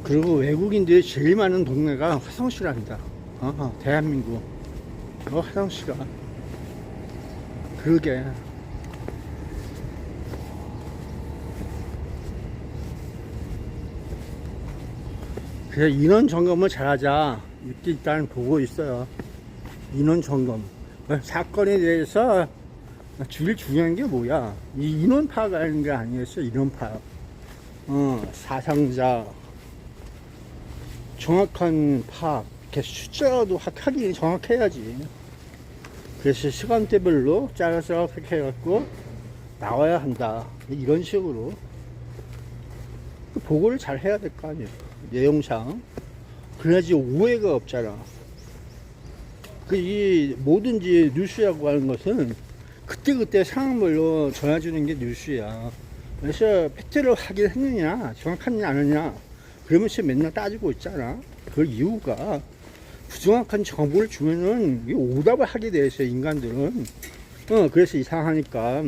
그리고 외국인들이 제일 많은 동네가 화성시랍니다. 대한민국. 화성시가. 그러게. 그래서 인원 점검을 잘하자. 이렇게 일단 보고 있어요. 인원 점검. 사건에 대해서 제일 중요한 게 뭐야? 이 인원 파악하는 게 아니었어. 인원 파악. 사상자. 정확한 파악. 이렇게 숫자도 하기 정확해야지. 그래서 시간대별로 짜서 해갖고 나와야 한다. 이런 식으로. 보고를 잘 해야 될 거 아니에요. 내용상. 그래야지 오해가 없잖아. 이 뭐든지 뉴스라고 하는 것은 그때그때 상황별로 전해주는 게 뉴스야. 그래서 팩트를 확인했느냐, 정확하냐, 않느냐, 그러면서 맨날 따지고 있잖아. 그 이유가 부정확한 정보를 주면은 오답을 하게 돼 있어요, 인간들은. 그래서 이상하니까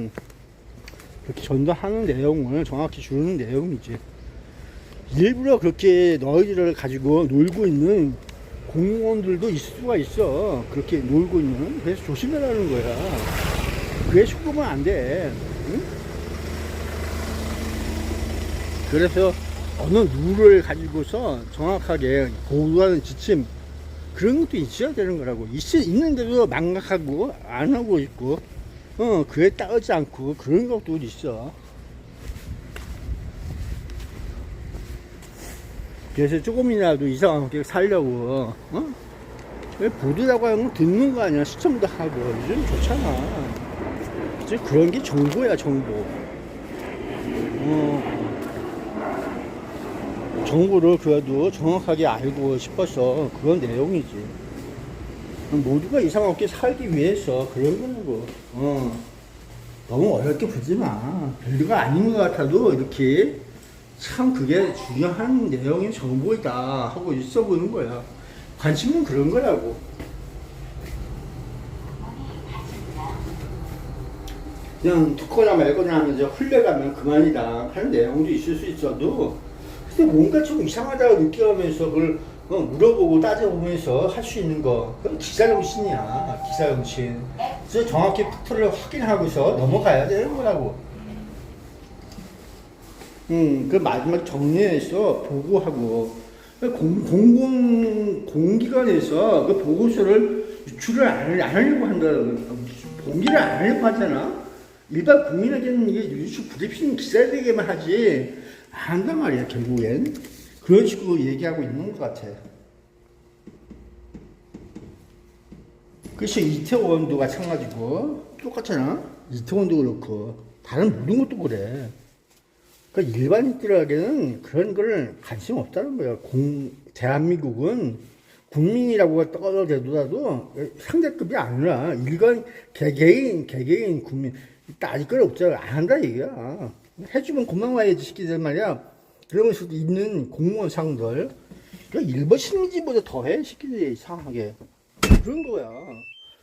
그렇게 전달하는 내용을 정확히 주는 내용이지. 일부러 그렇게 너희들을 가지고 놀고 있는 공무원들도 있을 수가 있어. 그렇게 놀고 있는. 그래서 조심해라는 거야. 그게 속으면 안 돼. 응? 그래서 어느 룰을 가지고서 정확하게 보도하는 지침, 그런 것도 있어야 되는 거라고. 있는데도 망각하고 안 하고 있고, 그에 따르지 않고 그런 것도 있어. 그래서 조금이라도 이상하게 살려고, 왜 보도라고 하는 건 듣는 거 아니야. 시청도 하고. 요즘 좋잖아. 그치? 그런 게 정보야, 정보. 정보를 그래도 정확하게 알고 싶어서 그런 내용이지. 모두가 이상 없게 살기 위해서 그런 거고. 너무 어렵게 보지 마. 별거 아닌 것 같아도 이렇게 참 그게 중요한 내용의 정보이다 하고 있어 보는 거야. 관심은 그런 거라고. 그냥 듣거나 말거나 하면서 흘려가면 그만이다 하는 내용도 있을 수 있어도, 근데 뭔가 좀 이상하다고 느껴가면서 그걸 물어보고 따져보면서 할 수 있는 거, 그건 기사정신이야. 기사정신. 그래서 정확히 팩트를 확인하고서 넘어가야 되는 거라고. 그 마지막 정리해서 보고하고, 공기관에서 그 보고서를 유출을 안 하려고 한다. 공개를 안 하려고 하잖아. 일반 국민에게는 이게 뉴스 브리핑 기자들에게만 하지 안 한단 말이야, 결국엔. 그런 식으로 얘기하고 있는 것 같아. 그래서 이태원도 마찬가지고 똑같잖아. 이태원도 그렇고 다른 모든 것도 그래. 그러니까 일반인들에게는 그런 걸 관심 없다는 거야. 대한민국은 국민이라고 떠들어대더라도 상대급이 아니라 일반 개개인 국민 따질 건 없잖아. 안 한다 얘기야. 해주면 고마워야지 시키단 말이야. 그러면서도 있는 공무원상들 일본 식민지보다 더해 시키지. 이상하게 그런 거야.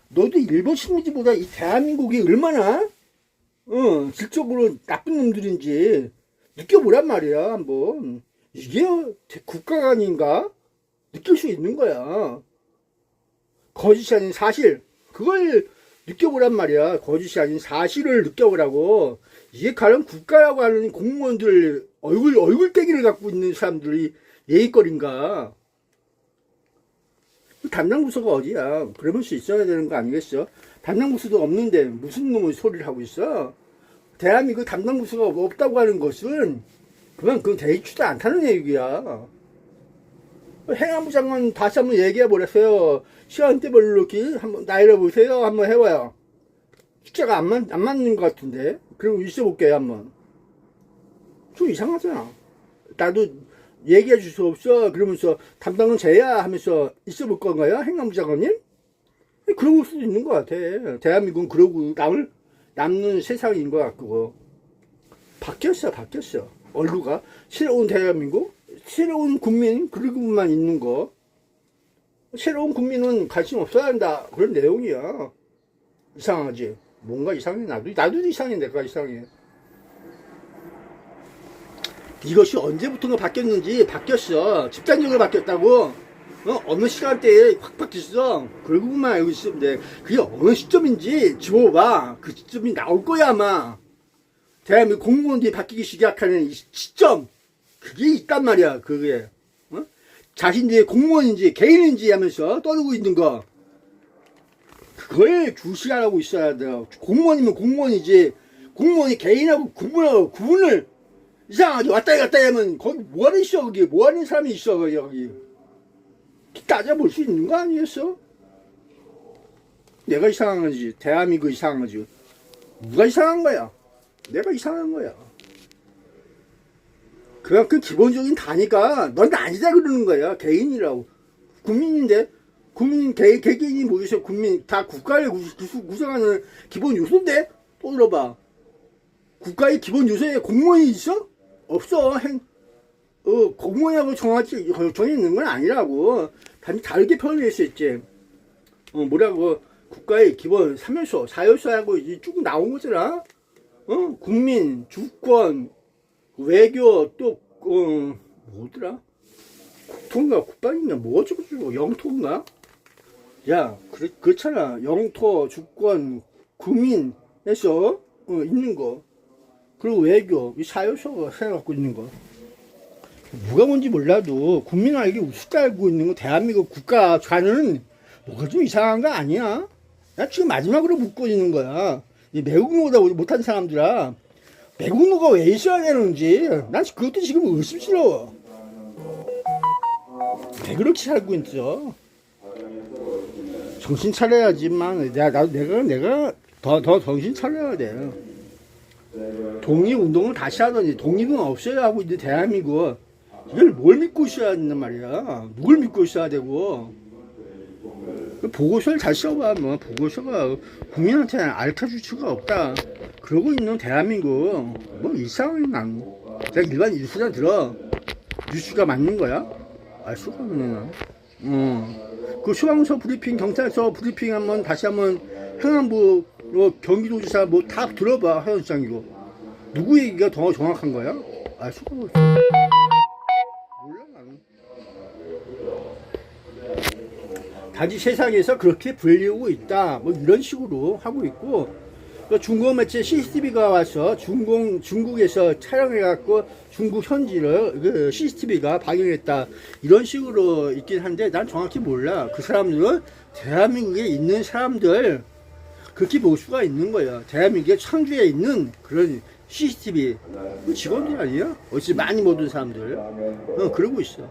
너도 일본 식민지보다 이 대한민국이 얼마나 질적으로 나쁜 놈들인지 느껴보란 말이야. 한번 이게 국가가 아닌가 느낄 수 있는 거야. 거짓이 아닌 사실, 그걸 느껴보란 말이야. 거짓이 아닌 사실을 느껴보라고. 이게 가령 국가라고 하는 공무원들 얼굴떼기를 갖고 있는 사람들이 예의거리인가. 담당 부서가 어디야. 그러면서 있어야 되는 거 아니겠어? 담당 부서도 없는데 무슨 놈의 소리를 하고 있어. 대한민국 담당 부서가 없다고 하는 것은 그건 대수도 않다는 얘기야. 행안부 장관 다시 한번 얘기해 보랬어요. 시간대별로 이렇게 한번 나열해 보세요. 한번 해봐요. 숫자가 안 맞는 것 같은데. 그리고 있어 볼게요, 한번. 좀 이상하잖아. 나도 얘기해 줄 수 없어. 그러면서 담당은 쟤야 하면서 있어 볼 건가요? 행안부 장관님? 그러고 수도 있는 것 같아. 대한민국은 그러고 남는 세상인 것 같고. 바뀌었어. 얼루가. 새로운 대한민국? 새로운 국민? 그러고만 있는 거. 새로운 국민은 관심 없어야 한다. 그런 내용이야. 이상하지? 뭔가 이상해. 나도 이상해. 내가 이상해. 이것이 언제부터가 바뀌었는지 바뀌었어. 집단적으로 바뀌었다고. 어느 시간대에 확 바뀌었어. 그러고만 알고 있으면 돼. 그게 어느 시점인지 집어봐. 그 시점이 나올 거야 아마. 대한민국 공무원들이 바뀌기 시작하는 이 시점. 그게 있단 말이야. 그게. 자신들이 공무원인지 개인인지 하면서 떠들고 있는 거. 그걸 주시하라고 있어야 돼요. 공무원이면 공무원이지. 공무원이 개인하고 구분을 이상하게 왔다 갔다 하면 거기 뭐하는 있어 거기 뭐하는 사람이 있어 여기 따져볼 수 있는 거 아니겠어? 내가 이상한 거지. 대한민국 이상한 거지. 누가 이상한 거야? 내가 이상한 거야. 그만큼 기본적인 다니까 넌 아니다 그러는 거야. 개인이라고. 국민인데 국민 개개인이 모여서 국민 다 국가를 구성하는 기본 요소인데 또 들어봐. 국가의 기본 요소에 공무원이 있어? 없어. 공무원하고 정확히 정해 있는 건 아니라고. 다르게 표현할 수 있지. 뭐라고 국가의 기본 3요소, 4요소하고 쭉 나온 거잖아. 국민, 주권, 외교 또 뭐더라? 국토인가 국방인가 뭐 어쩌고 영토인가? 야 그렇잖아. 영토, 주권, 국민에서 있는 거. 그리고 외교, 이 4요소가 해갖고 있는 거. 누가 뭔지 몰라도 국민 알기 우습게 알고 있는 거 대한민국 국가좌는 뭐가 좀 이상한 거 아니야? 나 지금 마지막으로 묻고 있는 거야. 이 외국어보다 못한 사람들아. 외국어가 왜 있어야 되는지 난 그것도 지금 의심스러워. 왜 그렇게 살고 있어? 정신 차려야지만. 내가 더 정신 차려야 돼. 독립운동을 다시 하더니 독립은 없어야 하고 있는 대한민국. 이걸 뭘 믿고 있어야 된단 말이야. 누굴 믿고 있어야 되고. 보고서를 잘 써봐. 뭐 보고서가 국민한테 알려줄 수가 없다. 그러고 있는 대한민국 뭐 이상하게 난. 내가 일반 뉴스나 들어. 뉴스가 맞는 거야? 알 수가 없네. 그 수방서 브리핑, 경찰서 브리핑 다시 한번 행안부 경기도지사 뭐 다 들어봐. 하현수장이고 누구 얘기가 더 정확한 거야? 알 수가 없어. 몰라 나는. 단지 세상에서 그렇게 불리우고 있다. 뭐 이런 식으로 하고 있고, 중국 매체 CCTV가 와서 중국에서 촬영해갖고 중국 현지를 CCTV가 방영했다. 이런 식으로 있긴 한데 난 정확히 몰라. 그 사람들은 대한민국에 있는 사람들 그렇게 볼 수가 있는 거야. 대한민국의 창주에 있는 그런 CCTV 직원들 아니야? 어찌 많이 모든 사람들 그러고 있어.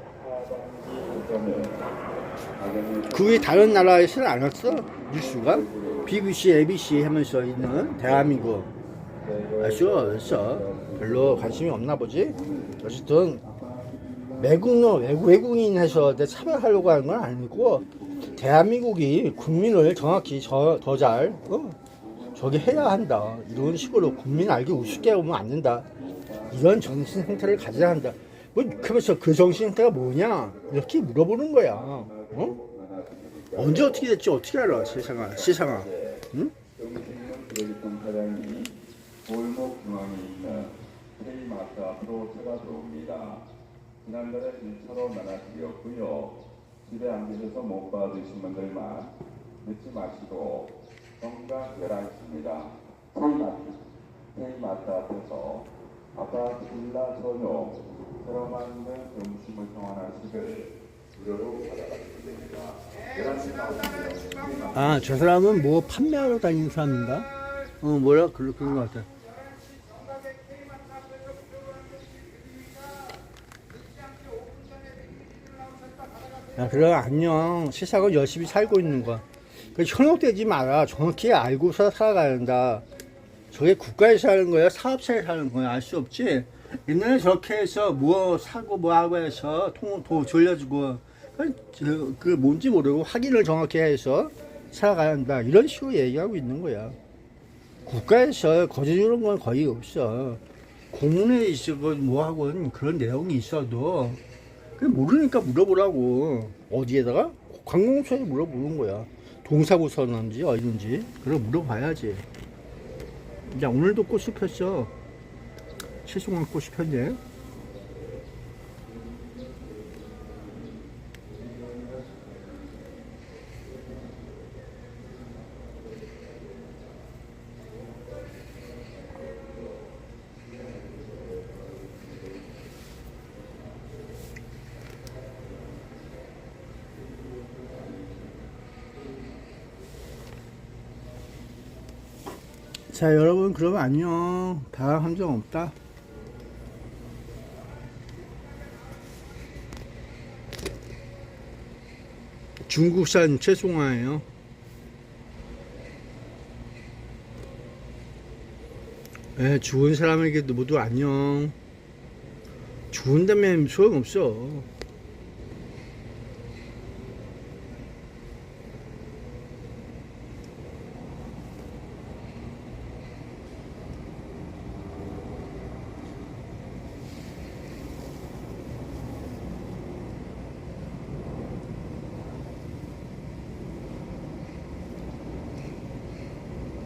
그 외에 다른 나라에서는 안 왔어 뉴스가. BBC, ABC 하면서 있는 대한민국 알았어? 별로 관심이 없나 보지. 어쨌든 외국인 해서 내 차별하려고 하는 건 아니고 대한민국이 국민을 정확히 더 잘 저기 해야 한다. 이런 식으로 국민 알기 우습게 하면 안 된다. 이런 정신 상태를 가져야 한다. 뭐 그래서 그 정신 상태가 뭐냐 이렇게 물어보는 거야. 언제 어떻게 됐지 어떻게 알아. 세상아. 응? 골목 중앙에 있는 K마트 앞으로 차가 들어옵니다. 지난달에 1차로 나눠드렸고요. 집에 안 계셔서 못 받으신 분들만 늦지 마시고 정각 11시입니다. K마트 앞에서 아까 빌라 전용 새로 만든 점심을 평안하시길 무료로 받아가시면 됩니다. 11시 나오시면 아, 저 사람은 뭐 판매하러 다니는 사람인가? 뭐라 그런 것 같아. 야, 그래, 안녕. 세상을 열심히 살고 있는 거야. 그 현혹되지 마라. 정확히 알고서 살아가야 한다. 저게 국가에서 사는 거야? 사업체에서 사는 거야? 알 수 없지? 옛날에 저렇게 해서 뭐 사고 뭐 하고 해서 돈 돌려주고, 그 뭔지 모르고 확인을 정확히 해서 살아가야 한다. 이런 식으로 얘기하고 있는 거야. 국가에서 거저주는 건 거의 없어. 공문에 있고 뭐하고 그런 내용이 있어도 그냥 모르니까 물어보라고. 어디에다가? 관공서에 물어보는 거야. 동사무소는지 어딘지 그걸 물어봐야지. 야, 오늘도 꽃이 폈어. 최송한 꽃이 폈네. 자, 여러분, 그러면 안녕. 다음 함정 없다. 중국산 채송화예요. 네, 죽은 사람에게도 모두 안녕. 죽은다면 소용없어.